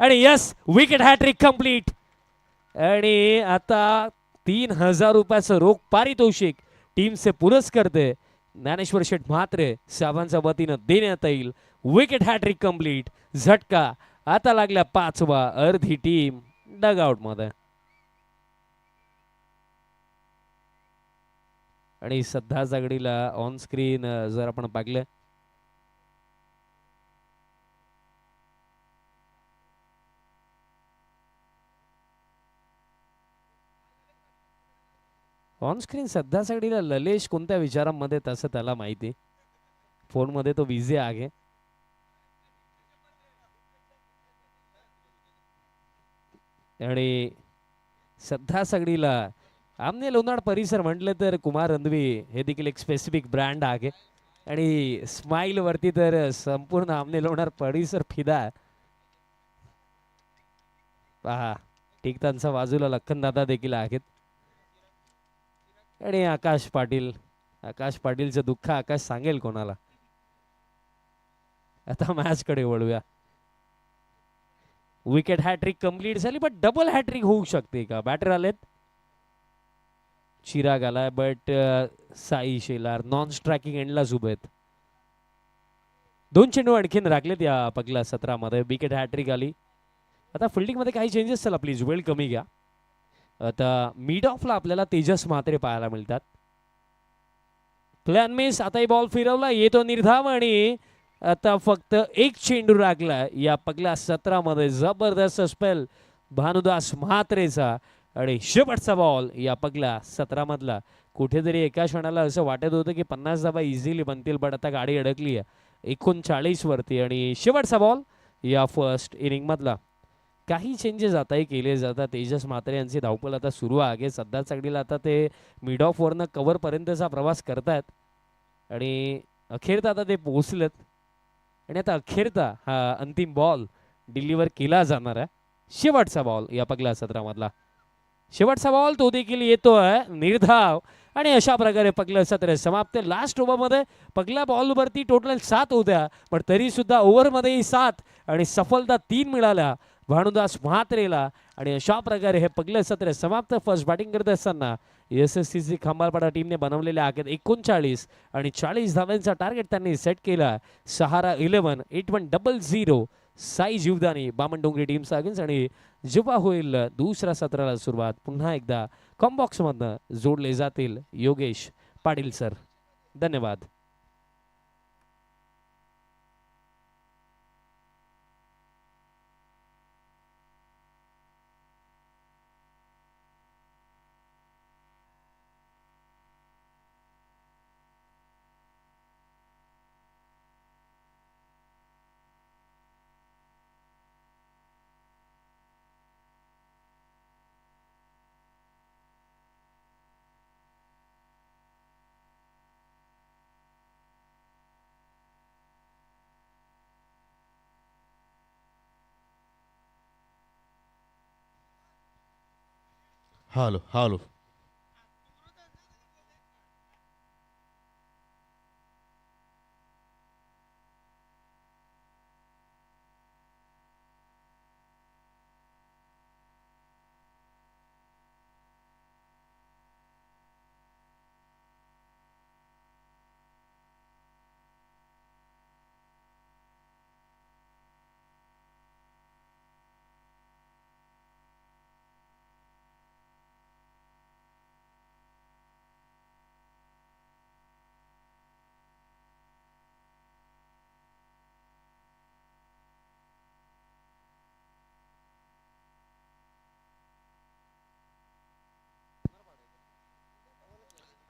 आणि यस विकेट हॅट्रिक कंप्लीट. आणि आता 3000 रुपयाचं रोख पारितोषिक टीमचे पुरस्कर्ते ज्ञानेश्वर शेठ म्हात्रे साहेबांच्या वतीनं देण्यात येईल. Wicket hat-trick complete. झटका आता लागल्या 5वा. अर्धी टीम डगआउट मध्ये. आणि सध्या जागडीला ऑन स्क्रीन जर आपण पाहिलं ऑन स्क्रीन सध्या सगळीला ललेश कोणत्या विचारांमध्ये तसं त्याला माहिती. फोनमध्ये तो बिझी आहे. आणि सध्या सगळीला आमने लोणाड परिसर म्हटलं तर कुमार रंधवी हे देखील एक स्पेसिफिक ब्रँड आहे. आणि स्माइल वरती तर संपूर्ण आमने लोणाड परिसर फिदा. पहा ठीक त्यांचा बाजूला लखन दादा देखील आहेत. आणि आकाश पाटीलचं दुःख आकाश सांगेल कोणाला. आता मॅच कडे वळूया. विकेट हॅट्रिक कंप्लीट झाली बट डबल हॅट्रिक होऊ शकते का. बॅटर आलेत. चिराग आलाय but Sai Shelar non striking एंडलाच उभे आहेत. 2 चेंडू आणखीन राखलेत या पहिल्या सत्रामध्ये. विकेट हॅट्रिक आली. आता फिल्डिंग मध्ये काही चेंजेस चला प्लीज वेळ कमी घ्या. आता मिड ऑफला आपल्याला तेजस म्हात्रे पाहायला मिळतात. Plan miss. आताही बॉल फिरवला. येतो निर्धाव आणि आता फक्त 1 चेंडू राखला या पहिल्या सत्रामध्ये. जबरदस्त स्पेल भानुदास म्हात्रेचा आणि शेवटचा बॉल या पगला 17 मधला. कुठेतरी एका क्षणाला असं वाटत होतं की 50 धावा इझिली बनतील, पण आता गाडी अडकली आहे 39 वरती. आणि शेवटचा बॉल या फर्स्ट इनिंग मधला. काही चेंजेस आताही केले जातात. तेजस म्हात्रे यांची धावपळ आता सुरू आहे. सध्या चांगलीला आता ते मिड ऑफ वरनं कव्हर पर्यंतचा प्रवास करतायत आणि अखेरता आता ते पोहोचलेत आणि आता अखेरता हा अंतिम बॉल डिलिव्हर केला जाणार आहे. शेवटचा बॉल या पगला 17 मधला. शेवटचा बॉल तो देखील येतोय निर्धाव आणि अशा प्रकारे पगलं सत्र समाप्त. लास्ट ओव्हरमध्ये पगल्या बॉलवरती टोटल 7 होत्या, पण तरी सुद्धा ओव्हरमध्येही 7 आणि सफलता 3 मिळाल्या भानुदास म्हात्रेला. आणि अशा प्रकारे हे पगलं सत्र समाप्त. फर्स्ट बॅटिंग करत असताना SSCC खंबाळपाडा टीमने बनवलेल्या आखेत 39 आणि 40 धावांचा टार्गेट त्यांनी सेट केला. सहारा 11 8100 साई जीवदानी बामणडोंगरी टीमचा अगेन्स्ट. आणि जेव्हा होईल दुसऱ्या सत्राला सुरुवात, पुन्हा एकदा कॉम्बॉक्स मधनं जोडले जातील योगेश पाटील सर. धन्यवाद. Hello hello.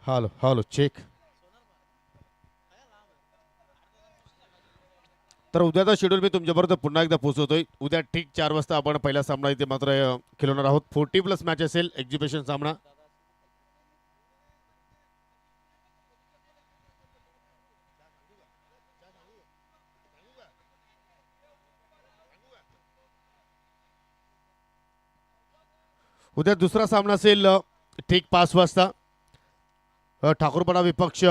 Hello hello check. तर उद्याचा शेड्यूल मी तुमच्याबरोबर पुन्हा एकदा पोहोचवतोय. उद्या ठीक 4 वाजता आपण पहिला सामना इथे मात्र खेळणार आहोत. 40+ मॅच असेल एक्झिबिशन सामना. उद्या दुसरा सामना असेल ठीक 5 वाजता. ठाकूरपाडा विपक्ष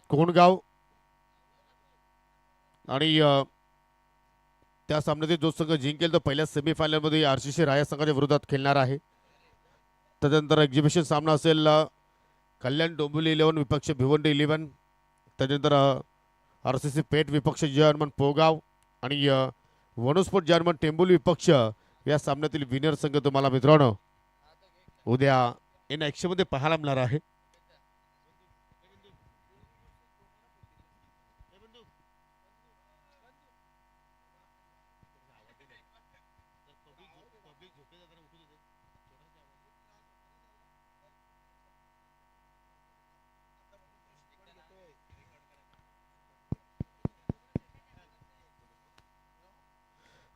कोंडगाव आणि त्या सामन्यातील जो संघ जिंकेल तो पहिल्या सेमीफायनलमध्ये RCC राया संघाच्या विरोधात खेळणार आहे. त्यानंतर एक्झिबिशन सामना असेल कल्याण डोंबिवली 11 विपक्ष भिवंडी 11. त्यानंतर RCC पेठ विपक्ष जर्मन पोगाव आणि वनस्फोट जर्मन टेंबुली विपक्ष या सामन्यातील विनर संघ तुम्हाला मित्रांनो उद्या इन ॲक्शनमध्ये पाहायला मिळणार आहे.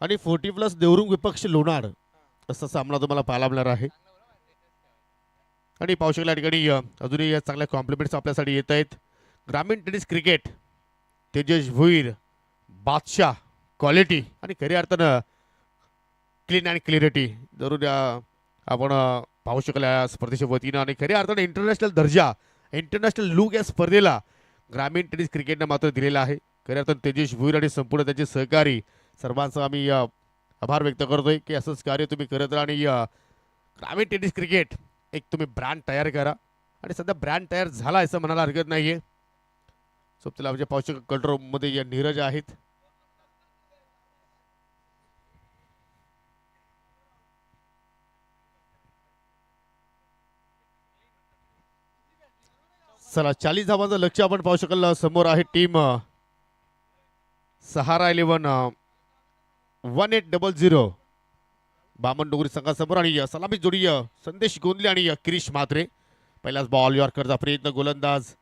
आणि 40+ देवरुंग विपक्ष लोणार असा सामना तुम्हाला पाहायला मिळणार आहे. आणि पाहू शकला या ठिकाणी अजूनही चांगल्या कॉम्प्लिमेंट्स आपल्यासाठी येत आहेत. ग्रामीण टेनिस क्रिकेट तेजस भुईर बादशाह क्वालिटी आणि खऱ्या अर्थानं क्लीन अँड क्लिअरिटी जरूर आपण पाहू शकला या स्पर्धेच्या वतीनं. आणि खऱ्या अर्थानं इंटरनॅशनल दर्जा इंटरनॅशनल लुक या स्पर्धेला ग्रामीण टेनिस क्रिकेटनं मात्र दिलेला आहे. खऱ्या अर्थानं तेजस भुईर आणि संपूर्ण त्याचे सहकारी सर्वांचा आम्ही आभार व्यक्त करतोय की असंच कार्य तुम्ही करत राहा. आणि ग्रामीण टेनिस क्रिकेट एक तुम्ही ब्रँड तयार करा आणि सध्या ब्रँड तयार झाला असं म्हणायला हरकत नाहीये. सो त्याला म्हणजे पाहू शकतो कंट्रोल मध्ये या नीरज आहेत. चला 40 धावांचं लक्ष्य आपण पाहू शकाल. समोर आहे टीम सहारा 11 1800 बामणडोंगरी संघासमोर आणि सलामी जोडी संदेश गोंदले आणि किरीश म्हात्रे. पहिलाच बॉल यॉर्करचा प्रयत्न गोलंदाज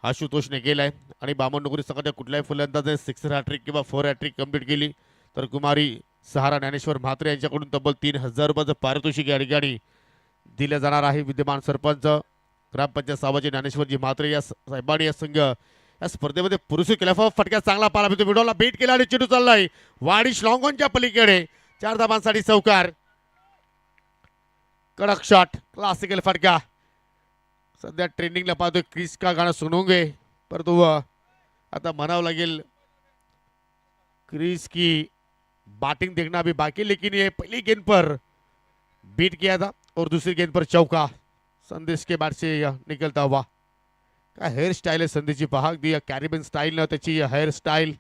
आशुतोषने केलाय आणि बामणडोंगरी संघाच्या कुठल्याही फलंदाजाने सिक्सर हॅट्रिक किंवा 4 हॅट्रिक कंप्लीट केली तर कुमारी सहारा ज्ञानेश्वर म्हात्रे यांच्याकडून तब्बल 3000 रुपयाचं पारितोषिक या ठिकाणी दिलं जाणार आहे. विद्यमान सरपंच ग्रामपंचायत सावाजी ज्ञानेश्वरजी म्हात्रे या साहेबांनी या संघ या स्पर्धेमध्ये पुरुष केला. फटक्यात चांगला पाला मिळतो. मिडॉलला बेट केला आणि चेंडू चाललाय वाडिश लॉंगॉनच्या पलीकडे. 4 धावांसाठी चौकार. कडक शॉट क्लासिकल फटका. सध्या ट्रेंडिंगला पाहतोय क्रिस का गाणं सुनोगे परंतु आता म्हणावं लागेल क्रिस की बैटिंग देखना अभी बाकी लेकिन ये पहली गेंद पर बीट किया था और दूसरी गेंद पर चौका. संदेश के बाद से निकलता हुआ काय हेअर स्टाईल आहे संदेशची पहा. अगदी कॅरिबियन स्टाईल न त्याची हेअर स्टाईल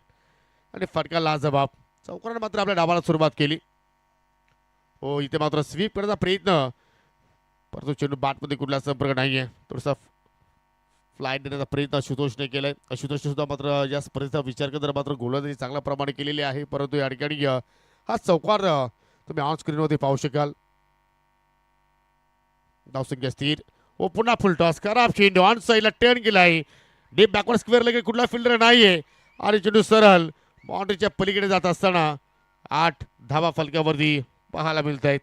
आणि फटका लाजवाब. चौकाने मात्र आपल्या डावाला सुरुवात केली. हो इथे मात्र स्वीप करण्याचा प्रयत्न परंतु चेंडू बॅटमध्ये कुठला संपर्क नाहीये. थोडासा फ्लाईट देण्याचा प्रयत्न आशुतोषने केलाय. आशुतोष सुद्धा मात्र या स्पर्धेचा विचार करत मात्र गोलंदाजी चांगल्या प्रमाणे केलेली आहे परंतु या ठिकाणी हा चौकार तुम्ही ऑन स्क्रीनवरती पाहू शकाल. धावसंख्या स्थिर. ओ पुन्हा फुल टॉस खराब चेंडू ऑन साईडला टर्न केलाय. डीप बॅकवर्ड स्क्वेअर लगे कुठला फिल्डर नाहीये आणि चेंडू सरळ बाउंड्रीच्या पलीकडे जात असताना 8 धावा फलकावरती पाहायला मिळत आहेत.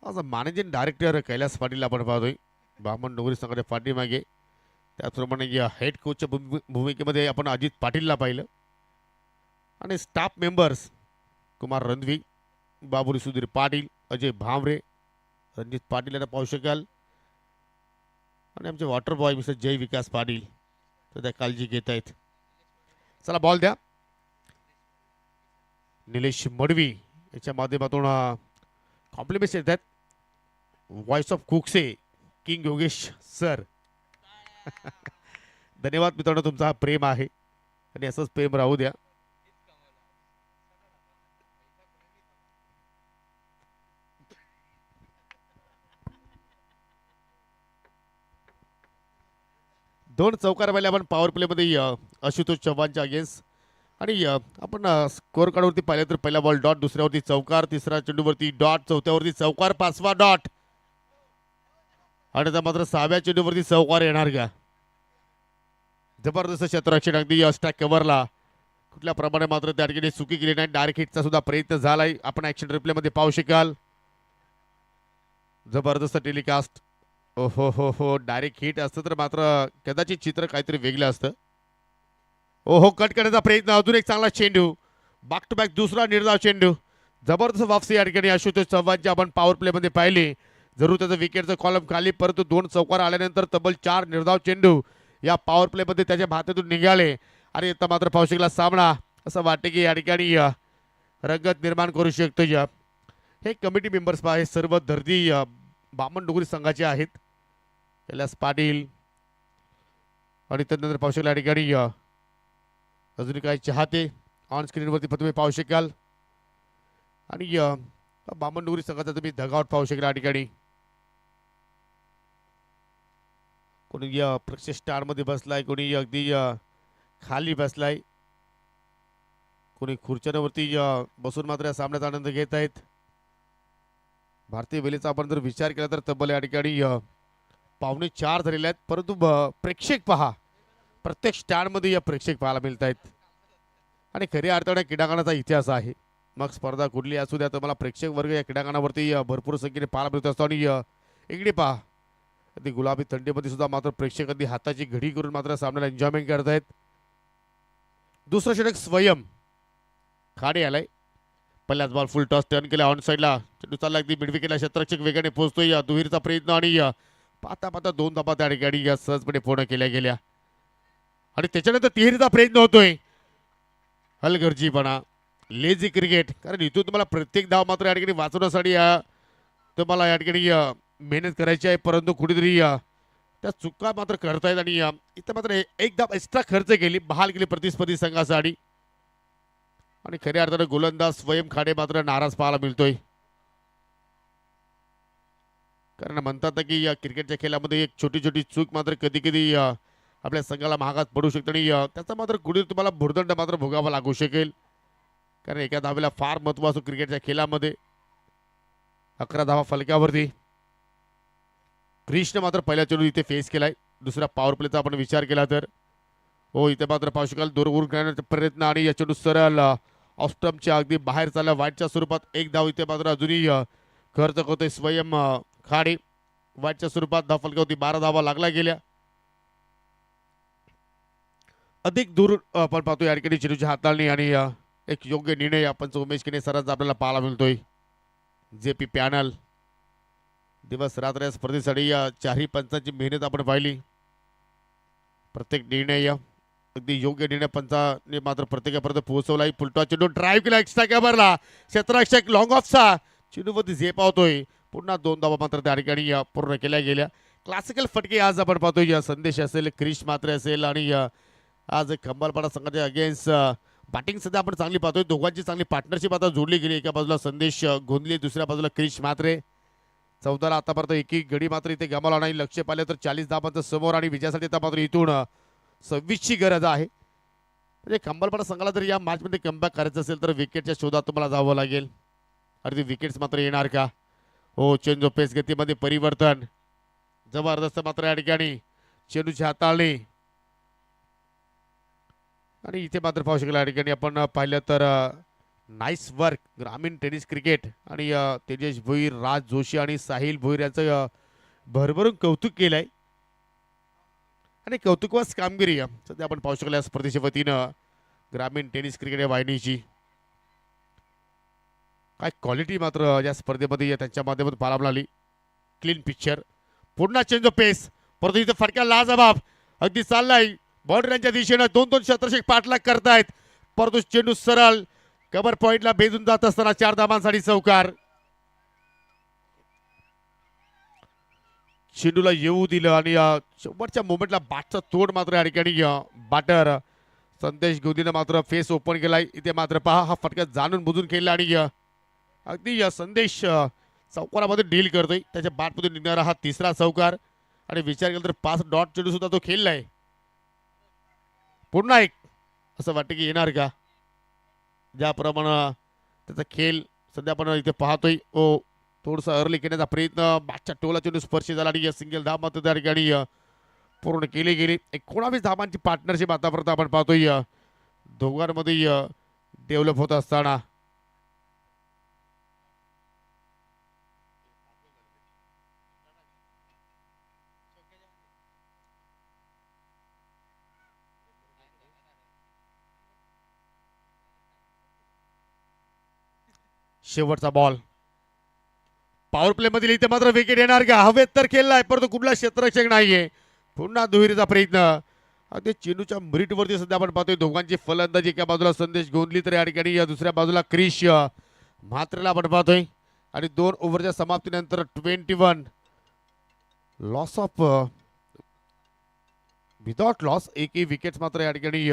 आज मॅनेजिंग डायरेक्टर कैलास पाटील आपण पाहतोय बामणडोंगरी संघाच्या पाठीमागे. त्याचप्रमाणे हेड कोचच्या भूमिकेमध्ये आपण अजित पाटीलला पाहिलं आणि स्टाफ मेंबर्स कुमार रणवी, बाबुरी सुधीर पाटील, अजय भामरे, रणजित पाटील यांना पाहू शकाल आणि आमचे वॉटर बॉय मिस्टर जय विकास पाटील सध्या काळजी घेत आहेत. चला बॉल द्या. निलेश मडवी याच्या माध्यमातून कॉम्प्लिमेंट्स येत आहेत. व्हॉइस ऑफ कुकसे किंग योगेश सर. धन्यवाद मित्रांनो तुमचा हा प्रेम आहे आणि असंच प्रेम राहू द्या. दोन चौकार पहिले आपण पॉवर प्ले मध्ये आशुतोष चव्हाणच्या अगेन्स्ट आणि आपण स्कोअर कार्डवरती पाहिलं तर पहिला बॉल डॉट, दुसऱ्यावरती चौकार, तिसऱ्या चेंडूवरती डॉट, चौथ्यावरती चौकार, 5वा डॉट आणि आता मात्र 6व्या चेंडूवरती चौकार येणार का. जबरदस्त क्षेत्ररक्षण अगदी स्टॅक कव्हरला कुठल्या प्रमाणे मात्र त्या ठिकाणी चुकी केली नाही. डायरेक्ट हिटचा सुद्धा प्रयत्न झालाय. आपण ऍक्शन रिप्ले मध्ये पाहू शकाल. जबरदस्त टेलिकास्ट. हो हो हो डायरेक्ट हिट असतं तर मात्र कदाचित चित्र काहीतरी वेगळं असतं. ओहो कट करण्याचा प्रयत्न. अजून एक चांगला चेंडू. बॅक टू बॅक दुसरा निर्धाव चेंडू. जबरदस्त वापसी या ठिकाणी आशुतोष चव्हाणची आपण पॉवर प्ले मध्ये पाहिली. जरूर त्याचं विकेटचं कॉलम खाली परंतु 2 चौकार आल्यानंतर तब्बल 4 निर्धाव चेंडू या पॉवर प्ले मध्ये त्याच्या भात्यातून निघाले आणि आता मात्र पाहू शकला सामना असं वाटते की या ठिकाणी रंगत निर्माण करू शकतो. हे कमिटी मेंबर्स हे सर्व दर्दी बामणडोंगरी संघाचे आहेत. कैलास पाटील आणि त्यानंतर पाहू शकला या ठिकाणी अजून काही चाहते ऑन स्क्रीनवरती तुम्ही पाहू शकाल आणि बामणडोंगरी संघाचा तुम्ही धगावट पाहू शकाल या ठिकाणी. कोणी प्रक्षेप स्टार मध्ये बसलाय, कोणी अगदी खाली बसलाय, कोणी खुर्च्यांवरती बसून मात्र या सामन्याचा आनंद घेत आहेत. भारतीय वेळेचा आपण जर विचार केला तर तब्बल या ठिकाणी 3:45 झालेले आहेत परंतु प्रेक्षक पहा प्रत्येक स्टँडमध्ये या प्रेक्षक पाहायला मिळत आहेत आणि खऱ्या अर्थाने क्रीडांगणाचा इतिहास आहे. मग स्पर्धा कुठली असू द्या तर मला प्रेक्षक वर्ग या क्रीडांगणावरती भरपूर संख्येने पाहायला मिळत असतो आणि इकडे पहा अगदी गुलाबी थंडीमध्ये सुद्धा मात्र प्रेक्षक अगदी हाताची घडी करून मात्र सामन्याला एन्जॉयमेंट करत आहेत. दुसरा षटक स्वयं खाडे आलाय. पहिल्याच बॉल फुल टॉस टर्न केला ऑन साईडला. चेंडू चालला अगदी मिड विकेटला. क्षेत्ररक्षक वेगाने पोहोचतोय. दुहेरीचा प्रयत्न आणि पाहता पाहता 2 धाबा त्या ठिकाणी सहजपणे पूर्ण केल्या गेल्या आणि त्याच्यानंतर तिहेरीचा प्रयत्न होतोय. हलगर्जीपणा लेझी क्रिकेट कारण इथून तुम्हाला प्रत्येक धाव मात्र या ठिकाणी वाचवण्यासाठी तुम्हाला या ठिकाणी मेहनत करायची आहे परंतु कुठेतरी त्या चुका मात्र करतायत आणि इथं मात्र एक धाव एक्स्ट्रा खर्च केली बहाल केली प्रतिस्पर्धी संघासाठी आणि खऱ्या अर्थाने गोलंदाज स्वयं खाडे मात्र नाराज पाहायला मिळतोय. कारण म्हणतात की या क्रिकेटच्या खेळामध्ये एक छोटी छोटी चूक मात्र कधी कधी आपल्या संघाला महागात पडू शकते आणि त्याचा मात्र कुठे तुम्हाला भुर्दंड मात्र भोगावा लागू शकेल. कारण एका धावेला फार महत्त्व असतो क्रिकेटच्या खेळामध्ये. 11 धावा फलकावरती. क्रिशने मात्र पहिल्या चेंडू इथे फेस केलाय. दुसऱ्या पॉवर प्लेचा आपण विचार केला तर हो इथे मात्र पाहू शकाल दूरवरून करण्याचा प्रयत्न आणि या चेंडू सरळ ऑस्टमच्या अगदी बाहेर चालला. वाईटच्या स्वरूपात एक धाव इथे मात्र अजूनही खर्च करतोय स्वयं खाडे. वाईटच्या स्वरूपात धाव फलकावरती 12 धावा लागल्या गेल्या. अधिक दूर आपण पाहतोय या ठिकाणी चेंडूची हाताळणी आणि एक योग्य निर्णय आपण उमेश किने सरांचा आपल्याला पाहायला मिळतोय. JP पॅनल दिवस रात्र या स्पर्धेसाठी या चारही पंचांची मेहनत आपण पाहिली. प्रत्येक निर्णय अगदी योग्य निर्णय पंचाने मात्र प्रत्येकापर्यंत पोहोचवलाय. फुलटॉ चेंडू ड्राईव्ह केला एक्स्ट्रा कॅबरला. क्षेत्ररक्षक लॉंग ऑफचा चेंडूवरती झेप पावतोय. पुन्हा 2 धावा मात्र त्या ठिकाणी पूर्ण केल्या गेल्या. क्लासिकल फटके आज आपण पाहतोय. या संदेश असेल क्रिश मात्र असेल आणि आज खंबालपाडा संघाच्या अगेन्स्ट बॅटिंग सध्या आपण चांगली पाहतोय. दोघांची चांगली पार्टनरशिप आता जोडली गेली. एका बाजूला संदेश गोंधले दुसऱ्या बाजूला क्रिश मात्रे. 14ला आतापर्यंत एकही गडी मात्र इथे गमावला नाही. लक्ष पाहिले तर 40 धावांचं समोर आणि विजयासाठी आता मात्र इथून 26ची गरज आहे. म्हणजे खंबालपाडा संघाला जर या मॅचमध्ये कमबॅक करायचं असेल तर विकेटच्या शोधात तुम्हाला जावं लागेल. आणि ती विकेट्स मात्र येणार का? हो चेंज ऑफ पेस गतीमध्ये परिवर्तन जबरदस्त मात्र या ठिकाणी चेंडूची हाताळणी आणि इथे मात्र पाहू शकला. या ठिकाणी आपण पाहिलं तर नाईस वर्क ग्रामीण टेनिस क्रिकेट आणि तेजस भोईर, राज जोशी आणि साहिल भोईर यांचं भरभरून कौतुक केलंय आणि कौतुकवास कामगिरी सध्या आपण पाहू शकलो या स्पर्धेच्या वतीनं ग्रामीण टेनिस क्रिकेट या वाहिनीची. काय क्वालिटी मात्र या स्पर्धेमध्ये त्यांच्या माध्यमातून पाहायला मिळाली. Clean picture. पुन्हा चेंज ऑफ पेस. परंतु इथे फटका लाजबाब अगदी चाललाय बाउंड्रीच्या दिशेनं. 2-2 क्षेत्ररक्षक पाठलाग करतायत. परंतु चेंडू सरळ कव्हर पॉइंटला भेदून जात असताना 4 धावांसाठी चौकार. चेंडूला येऊ दिलं आणि शेवटच्या मोमेंटला बॅटचा तोड मात्र या ठिकाणी बॅटर संदेश गोदीनं मात्र फेस ओपन केलाय. इथे मात्र पहा हा फटका जाणून बुजून खेळला आणि अगदी संदेश चौकारामध्ये डील करतोय. त्याच्या बॅटमधून निघणारा हा तिसरा चौकार आणि विचार केला तर 5 डॉट चेंडू सुद्धा तो खेळलाय. पुन्हा एक असं वाटतं की येणार का? ज्याप्रमाणे त्याचा खेळ सध्या आपण इथे पाहतोय. ओ थोडंसं अर्ली करण्याचा प्रयत्न. बॅटच्या टोला चेंडू स्पर्श झाला आणि सिंगल धाव मात्र त्या ठिकाणी पूर्ण केली गेली. 19 धावांची पार्टनरशिप आतापर्यंत आपण पाहतोय दोघांमध्ये डेव्हलप होत असताना. शेवटचा बॉल पॉवर प्ले मधील इथे मात्र विकेट येणार का? हवेत तर खेळलाय परंतु कुठला क्षेत्ररक्षक नाहीये. पुन्हा दुहेरीचा प्रयत्न. अगदी चेंडूच्या मिरिटवरती सध्या आपण पाहतोय दोघांची फलंदाजी. एका बाजूला संदेश गोंधली तर या ठिकाणी दुसऱ्या बाजूला क्रिश मात्रेला आपण पाहतोय आणि 2 ओव्हरच्या समाप्तीनंतर 21 लॉस ऑफ विदाउट लॉस. एकही विकेट मात्र या ठिकाणी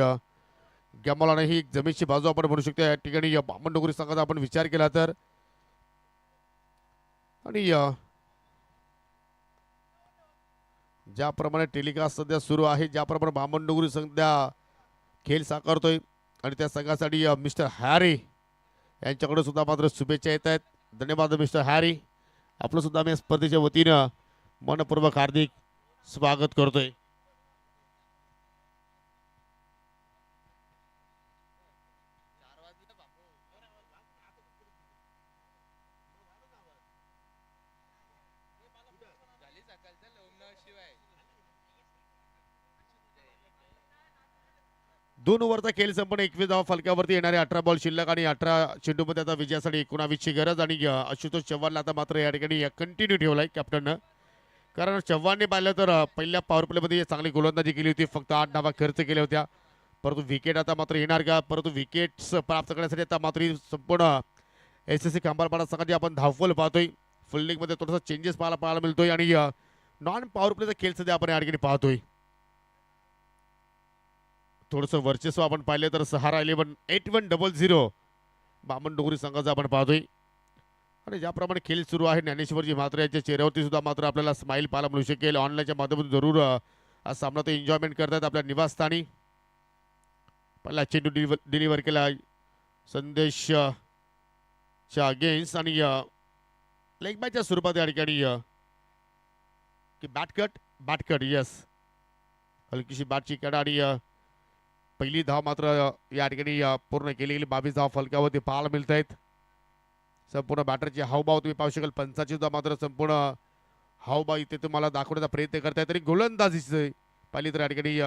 गमावला नाही. एक जमीनची बाजू आपण म्हणू शकतो या ठिकाणी बामण डोंगरी संघाचा आपण विचार केला तर. आणि ज्याप्रमाणे टेलिकास्ट सध्या सुरू आहे, ज्याप्रमाणे बामण डोंगरी सध्या खेळ साकारतोय आणि त्या संघासाठी मिस्टर हॅरी यांच्याकडे सुद्धा मात्र शुभेच्छा येत आहेत. धन्यवाद मिस्टर हॅरी. आपलं सुद्धा आम्ही स्पर्धेच्या वतीनं मनपूर्वक हार्दिक स्वागत करतोय. दोन ओव्हरचा खेळ संपन्न 21 धावा फलकावरती येणारे 18 बॉल शिल्लक आणि 18 चेंडूमध्ये आता विजयासाठी 19ची गरज आणि आशुतोष चव्हाणला आता मात्र या ठिकाणी कंटिन्यू ठेवलाय कॅप्टननं. कारण चव्हाणने पाहिलं तर पहिल्या पॉवर प्लेमध्ये चांगली गोलंदाजी केली होती. फक्त 8 धावा खर्च केल्या होत्या. परंतु विकेट आता मात्र येणार का? परंतु विकेट्स प्राप्त करण्यासाठी आता मात्र संपूर्ण SSC खंबालपाडा संघाची आपण धावफल पाहतोय. फिल्डिंगमध्ये थोडासा चेंजेस पाहायला मिळतोय आणि नॉन पॉवर प्लेचा खेळ सध्या आपण या ठिकाणी पाहतोय. थोडंसं वर्चस्व आपण पाहिलं तर सहारा 11 8100 बामण डोंगरी संघाचा आपण पाहतोय. आणि ज्याप्रमाणे खेळ सुरू आहे ज्ञानेश्वरजी मात्र यांच्या चेहऱ्यावरती सुद्धा मात्र आपल्याला स्माईल पाहायला मिळू शकेल. ऑनलाईनच्या माध्यमातून जरूर हा सामना ते एन्जॉयमेंट करतात आपल्या निवासस्थानी. पहिला चेंडू डिलिव्हर केला संदेश च्या अगेन्स्ट आणि लेग बॅटच्या स्वरूपात या ठिकाणी की बॅटकट यस हलकीशी बॅटची कडा आणि पहिली धाव मात्र या ठिकाणी पूर्ण केली गेली. 22 धाव फलकावरती पाहायला मिळत आहेत. संपूर्ण बॅटरचे हावभाव तुम्ही पाहू शकाल. पंचाची सुद्धा मात्र संपूर्ण हावभाव इथे तुम्हाला दाखवण्याचा प्रयत्न करतायत. तरी गोलंदाजीचे पहिली तर या ठिकाणी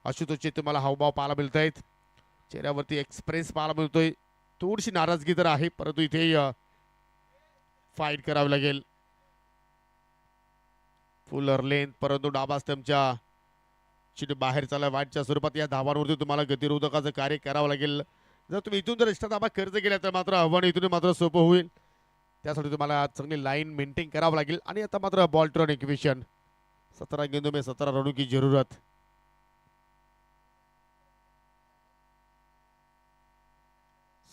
आशुतोषचे तुम्हाला हावभाव पाहायला मिळत आहेत. चेहऱ्यावरती एक्सप्रेस पाहायला मिळतोय. थोडीशी नाराजगी तर आहे परंतु इथे फाईट करावी लागेल. फुलर लेंथ परंतु डाबा स्टंपच्या चेंडू बाहेर चालला वाईटच्या स्वरूपात. या धावांवरती तुम्हाला गतिरोधकाचं कार्य करावं लागेल. जर तुम्ही इथून जर एक्स्ट्रा धाबा खर्च केला तर मात्र आव्हान इथून मात्र सोपं होईल. त्यासाठी तुम्हाला चांगली लाईन मेंटेन करावं लागेल. आणि आता मात्र बॉल टर्न इक्वेशन 17 गेंदों में 17 रनों की जरूरत.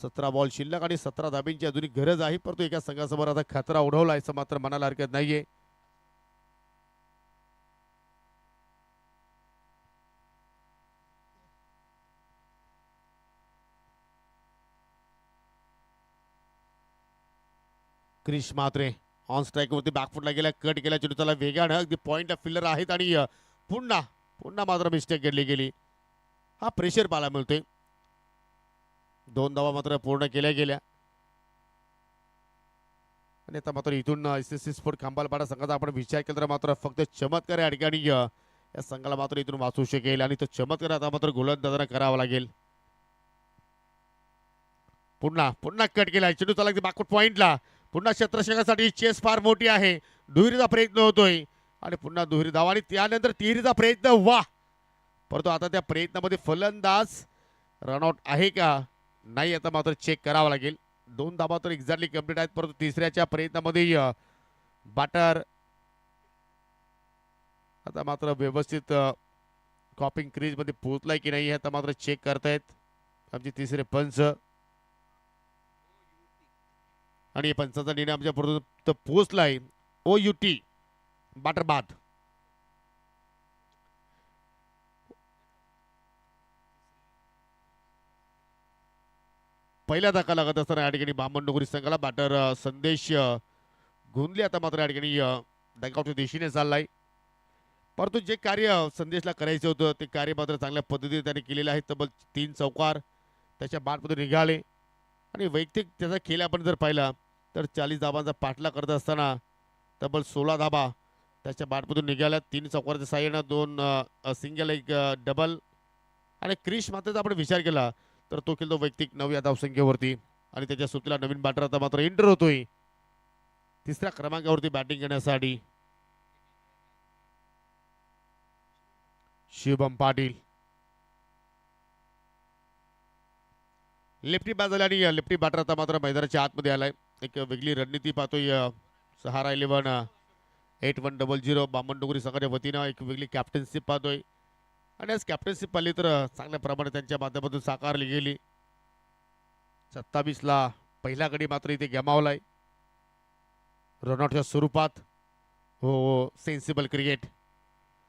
सतरा बॉल शिल्लक आणि 17 धाबींची अजूनही गरज आहे. परंतु एका संघासमोर आता खतरा ओढवला असं मात्र म्हणायला हरकत नाहीये. क्रिश मात्रे ऑन स्ट्राईक वरती बॅकफुटला गेला. कट केला चेंडू त्याला वेगानं अगदी पॉइंट फिल्डर आहेत आणि पुन्हा मात्र मिस्टेक घडली गेली. हा प्रेशर पाहायला मिळतोय. 2 धावा मात्र पूर्ण केल्या गेल्या आणि आता मात्र इथून एसएससी स्पोर्ट खंबालपाडा संघाचा आपण विचार केला तर मात्र फक्त चमत्कार या ठिकाणी या संघाला मात्र इथून वाचू शकेल. आणि तो चमत्कार आता मात्र गोलंदाजांना करावा लागेल. पुन्हा कट केला चेंडू त्याला बॅकफुट पॉइंटला. पुन्हा क्षेत्ररक्षकासाठी चेस फार मोठी आहे. दुहेरीचा प्रयत्न होतोय आणि पुन्हा दुहेरी धावा आणि त्यानंतर तिहेरीचा प्रयत्न. वाह! परंतु आता त्या प्रयत्नामध्ये फलंदाज रनआउट आहे का नाही आता मात्र चेक करावं लागेल. 2 धाबा तर एक्झॅक्टली कंप्लीट आहेत परंतु तिसऱ्याच्या प्रयत्नामध्ये बॅटर आता मात्र व्यवस्थित कॉपिंग क्रीज मध्ये पोहोचलाय की नाही आता मात्र चेक करतायत आमचे तिसरे पंच. आणि पंचाचा निर्णय आमच्या पर्यंत पोहोचलाय. OUT बॅटर बाद. पहिला धक्का लागत असताना या ठिकाणी बामणडोंगरी संघाला बॅटर संदेश गोंधले आता मात्र या ठिकाणी डगआउटच्या दिशेने चाललाय. परंतु जे कार्य संदेशला करायचं होतं ते कार्य मात्र चांगल्या पद्धतीने त्याने केलेलं आहे. तब्बल 3 चौकार त्याच्या बॅटमध्ये निघाले आणि वैयक्तिक त्याचा खेळ आपण जर पाहिला तर 40 धाबांचा पाठला करत असताना तब्बल 16 धाबा त्याच्या बॅटमधून निघाल्या. 3 चौकाराच्या साह्यानं 2 सिंगल एक डबल आणि क्रिश मात्र आपण विचार केला तर तो खेळतो वैयक्तिक 9 धावसंख्येवरती आणि त्याच्या सुट्टीला नवीन बॅटर आता मात्र एंटर होतोय 3ऱ्या क्रमांकावरती बॅटिंग करण्यासाठी. शुभम पाटील लेफ्टी बॅट झाला आणि लेफ्टी बॅटर आता मात्र मैदानाच्या आतमध्ये आलाय. एक वेगळी रणनीती पाहतोय सहारा 11 8100 बामणडोंगरी संघाच्या वतीनं एक वेगळी कॅप्टन्शिप पाहतोय आणि आज कॅप्टन्शिप पाहिली तर चांगल्या प्रमाणे त्यांच्या माध्यमातून साकारली गेली. 27ला पहिला गडी मात्र इथे गमावलाय रनआउटच्या स्वरूपात. हो सेन्सिबल क्रिकेट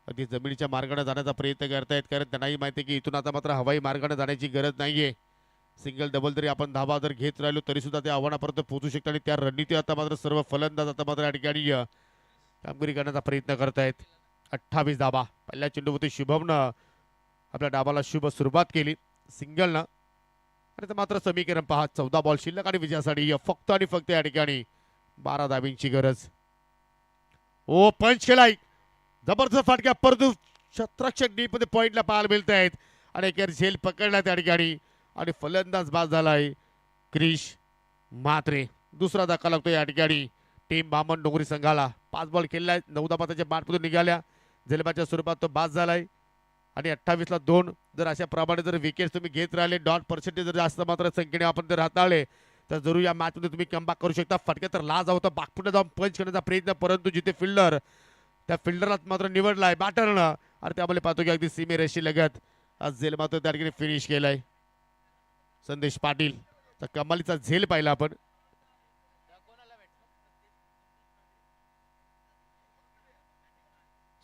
अगदी जमिनीच्या मार्गाने जाण्याचा प्रयत्न करतायत कारण त्यांनाही माहिती आहे की इथून आता मात्र हवाई मार्गाने जाण्याची गरज नाहीये. सिंगल डबल जरी आपण धाबा जर घेत राहिलो तरी सुद्धा त्या आव्हानापर्यंत पोहोचू शकतात आणि त्या रणनीती आता मात्र सर्व फलंदाज आता मात्र या ठिकाणी कामगिरी करण्याचा प्रयत्न करतायत. 28 धाबा पहिल्या चेंडूवरती शुभमनं आपल्या डाबाला शुभ सुरुवात केली सिंगलनं आणि मात्र समीकरण पहा 14 बॉल शिल्लक आणि विजयासाठी फक्त आणि फक्त या ठिकाणी 12 धाबींची गरज. ओ पंच केलाय जबरदस्त फाटक्या परंतु क्षेत्ररक्षक डीप मध्ये पॉइंटला पाहायला मिळत आहेत आणि एक झेल पकडला त्या ठिकाणी आणि फलंदाज बाद झालाय क्रिश म्हात्रे. दुसरा धक्का लागतो या ठिकाणी टीम बामणडोंगरी संघाला. 5 बॉल खेळलाय 9 धाबा त्याच्या बॅटमधून निघाल्या झेलबाच्या स्वरूपात तो बाद झालाय आणि 28ला 2 जर अशा प्रमाणे जर विकेट तुम्ही घेत राहिले डॉट पर्सेंटेज जर जास्त मात्र संख्येने आपण जर हाताळले तर जरूर या मॅच मध्ये तुम्ही कमबॅक करू शकता. फटके तर लाज होता बाकपुढे जाऊन पंच करण्याचा प्रयत्न परंतु जिथे फिल्डर त्या फिल्डरला मात्र निवडलाय बॅटरनं आणि त्यामुळे पाहतो की अगदी सीमेरेषी लगत आज झेल मात्र त्या ठिकाणी फिनिश केलाय संदेश पाटील. तर कमालीचा झेल पाहिला आपण.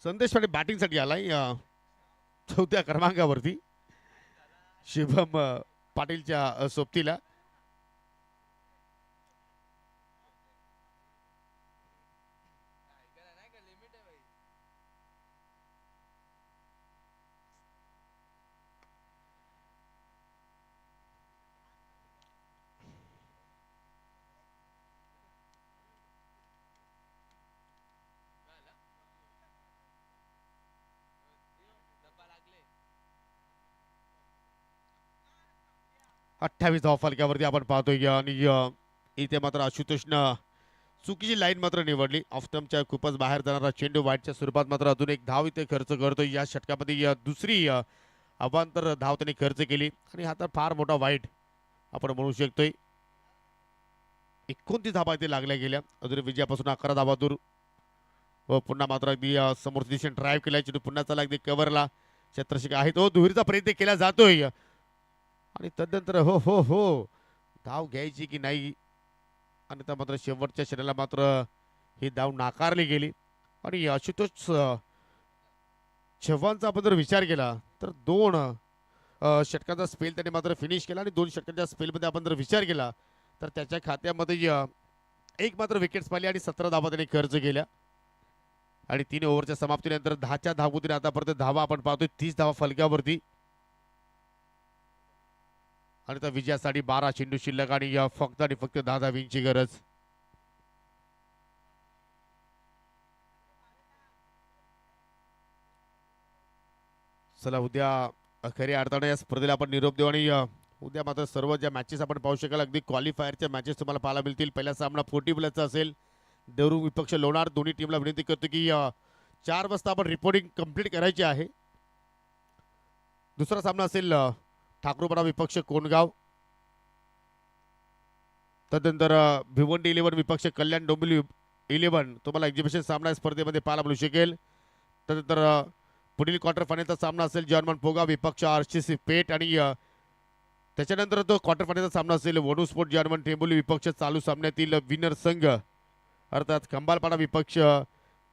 संदेश पाटील बॅटिंगसाठी आलाय चौथ्या क्रमांकावरती शुभम पाटीलच्या सोबतीला. अठ्ठावीस धावा फलकावरती आपण पाहतोय आणि इथे मात्र आशुतोषनं चुकीची लाईन मात्र निवडली. ऑफ स्टंपच्या खूपच बाहेर जाणारा चेंडू वाईटच्या स्वरूपात मात्र अजून एक धाव इथे खर्च करतोय. या षटकामध्ये दुसरी अवांतर धाव त्यांनी खर्च केली आणि हा तर फार मोठा वाईट आपण म्हणू शकतोय. 29 धावा इथे लागल्या गेल्या. अजून विजयापासून 11 धावा दूर व पुन्हा मात्र अगदी समोर दिशेने ड्राईव्ह केला चेंडू पुन्हा चला अगदी कव्हरला क्षेत्ररक्षक आहे तो दुहेरीचा प्रयत्न केला जातोय आणि तदनंतर हो हो हो धाव घ्यायची की नाही आणि त्या मात्र शेवटच्या क्षणाला मात्र ही धाव नाकारली गेली. आणि आशुतोष चव्हाणचा आपण जर विचार केला तर 2 षटकांचा स्पेल त्याने मात्र फिनिश केला आणि 2 षटकांच्या स्पेलमध्ये आपण जर विचार केला तर त्याच्या खात्यामध्ये एक मात्र विकेट्स पाहिली आणि 17 धावा त्याने खर्च केल्या. आणि 3 ओव्हरच्या समाप्तीनंतर 10च्या धावगतीने आतापर्यंत धावा आपण पाहतोय 30 धावा फलकावरती आणि त्या विजयासाठी 12 चेंडू शिल्लक आणि फक्त आणि फक्त 10 धावींची गरज. चला उद्या खऱ्या अर्थाने या स्पर्धेला आपण निरोप देऊ आणि उद्या मात्र सर्व ज्या मॅचेस आपण पाहू शकाल अगदी क्वालिफायरच्या मॅचेस तुम्हाला पाहायला मिळतील. पहिला सामना 40 प्लसचा असेल. देवरुख विपक्ष लोणार. दोन्ही टीमला विनंती करतो की 4 वाजता आपण रिपोर्टिंग कंप्लीट करायची आहे. दुसरा सामना असेल ठाकूरपाडा विपक्ष कोणगाव. तदनंतर भिवंडी 11 विपक्ष कल्याण डोंबिवली 11 तुम्हाला एक्झिबिशन सामना स्पर्धेमध्ये पाहायला मिळू शकेल. तदनंतर पुढील क्वार्टर फायनलचा सामना असेल जर्मन पोगा विपक्ष आरसीसी पेठ आणि त्याच्यानंतर तो क्वार्टर फायनलचा सामना असेल वडू स्पोर्ट जर्मन टेंबोली विपक्ष चालू सामन्यातील विनर संघ अर्थात खंबालपाडा विपक्ष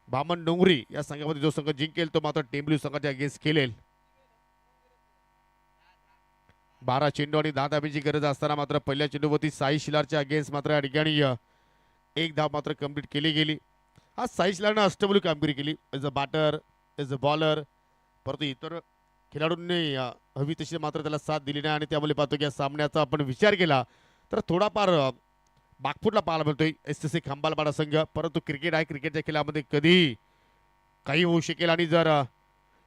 बामण डोंगरी या संघामध्ये जो संघ जिंकेल तो मात्र टेंबोली संघाच्या अगेन्स्ट खेळेल. 12 चेंडू आणि 10 धाबीची गरज असताना मात्र पहिल्या चेंडूवरती साई शिलारच्या अगेन्स्ट मात्र या ठिकाणी 1 धाव मात्र कंप्लीट केली गेली. आज साई शिलारनं अष्टबोली कामगिरी केली as a batter as a bowler. परंतु इतर खेळाडूंनी हवी तशी मात्र त्याला साथ दिली नाही आणि त्यामुळे पाहतो की या सामन्याचा आपण विचार केला तर थोडाफार बागफुटला पाहायला मिळतोय SSC खंबालपाडा संघ. परंतु क्रिकेट आहे. क्रिकेटच्या खेळामध्ये कधी काही होऊ शकेल आणि जर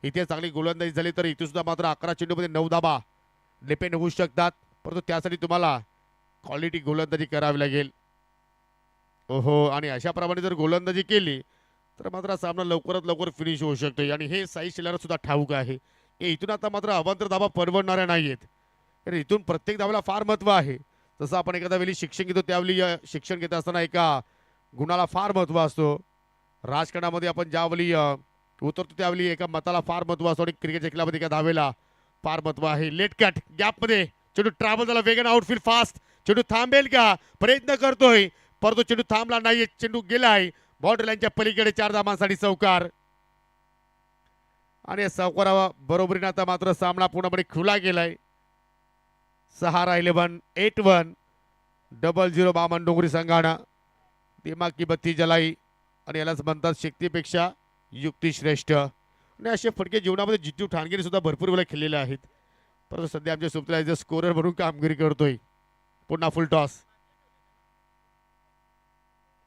इथे चांगली गोलंदाजी झाली तर इथे सुद्धा मात्र 11 चेंडूमध्ये 9 धाबा डिपेंड होऊ शकतात. परंतु त्यासाठी तुम्हाला क्वालिटी गोलंदाजी करावी लागेल. ओहो आणि अशाप्रमाणे जर गोलंदाजी केली तर मात्र सामना लवकरात लवकर फिनिश होऊ शकतो आणि हे साई शिलार सुद्धा ठाऊक आहे की इथून आता मात्र अवांतर धाबा परवडणाऱ्या नाहीयेत. तर इथून प्रत्येक धावाला फार महत्त्व आहे. जसं आपण एखाद्या वेळी शिक्षण घेतो त्यावेळी शिक्षण घेत असताना एका गुणाला फार महत्त्व असतो. राजकारणामध्ये आपण ज्यावेळी उतरतो त्यावेळी एका मताला फार महत्त्व असतो आणि क्रिकेटच्या खेळामध्ये एका धावेला फार महत्त्व आहे. लेट कट गॅपमध्ये चेंडू ट्रॅव्हल झाला वेगाने आउटफील्ड फास्ट. चेंडू थांबेल का प्रयत्न करतोय परंतु चेंडू थांबला नाही. चेंडू गेलाय बाउंड्री लाईनच्या पलीकडे 4 धावांसाठी चौकार आणि चौकारा बरोबरीने आता मात्र सामना पूर्णपणे खुला गेलाय. 6 8-1 0-0 बामण डोंगरी संघानं दिमाग की बत्ती जलाई आणि यालाच म्हणतात शक्तीपेक्षा युक्ती श्रेष्ठ. आणि असे फटके जीवनामध्ये जितू ठाणगिरी सुद्धा भरपूर वेळा खेळलेले आहेत. परंतु सध्या आमच्या सुपला स्कोरर म्हणून कामगिरी करतोय. पुन्हा फुल टॉस.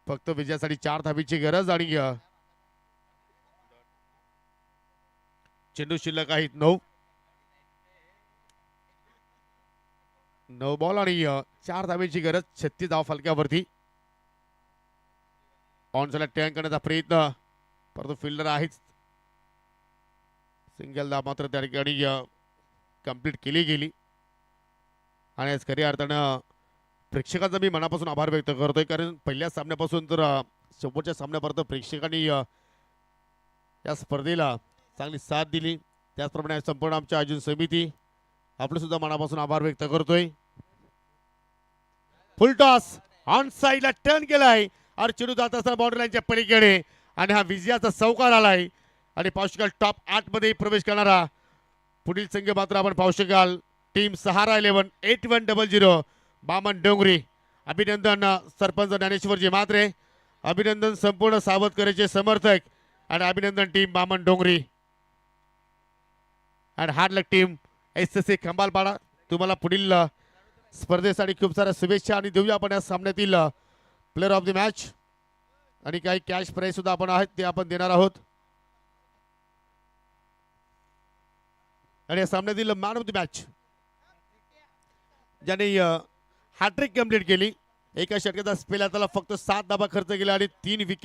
फक्त विजयासाठी 4 धाबीची गरज आणि चेंडू शिल्लक आहेत 9 बॉल आणि 4 धाबीची गरज. 36 धाव फलकावरती. ऑन साइड टर्न करण्याचा प्रयत्न परंतु फिल्डर आहेच. सिंगल धाव मात्र त्या ठिकाणी कंप्लीट केली गेली आणि आज खऱ्या अर्थानं प्रेक्षकांचा मी मनापासून आभार व्यक्त करतोय कारण पहिल्या सामन्यापासून तर शेवटच्या सामन्यापर्यंत प्रेक्षकांनी या स्पर्धेला चांगली साथ दिली. त्याचप्रमाणे संपूर्ण आमच्या आयोजन समिती आपलं सुद्धा मनापासून आभार व्यक्त करतोय. फुल टॉस ऑन साइडला टर्न केलाय आणि चेंडू जात असताना बाउंड्री लाईनच्या पलीकडे आणि हा विजयाचा चौकार आलाय आणि पाहू शकाल टॉप 8 मध्ये प्रवेश करणारा पुढील संघ मात्र आपण पाहू शकाल टीम सहारा 11 8100 बामण डोंगरी. अभिनंदन सरपंच ज्ञानेश्वरजी म्हात्रे, अभिनंदन संपूर्ण सावधकरेचे समर्थक आणि अभिनंदन टीम बामण डोंगरी आणि हार्ड लक टीम SSC खंबालपाडा. तुम्हाला पुढील स्पर्धेसाठी खूप साऱ्या शुभेच्छा आणि देऊया आपण या सामन्यातील प्लेअर ऑफ द मॅच आणि काही कॅश प्राइज सुद्धा आपण आहेत ते आपण देणार आहोत. आणि या सामन्यातील मॅन ऑफ द मॅच ज्याने हॅट्रिक कंप्लीट केली, एका षटकाचा स्पेल त्याला फक्त 7 धावा खर्च केला आणि 3 विकेट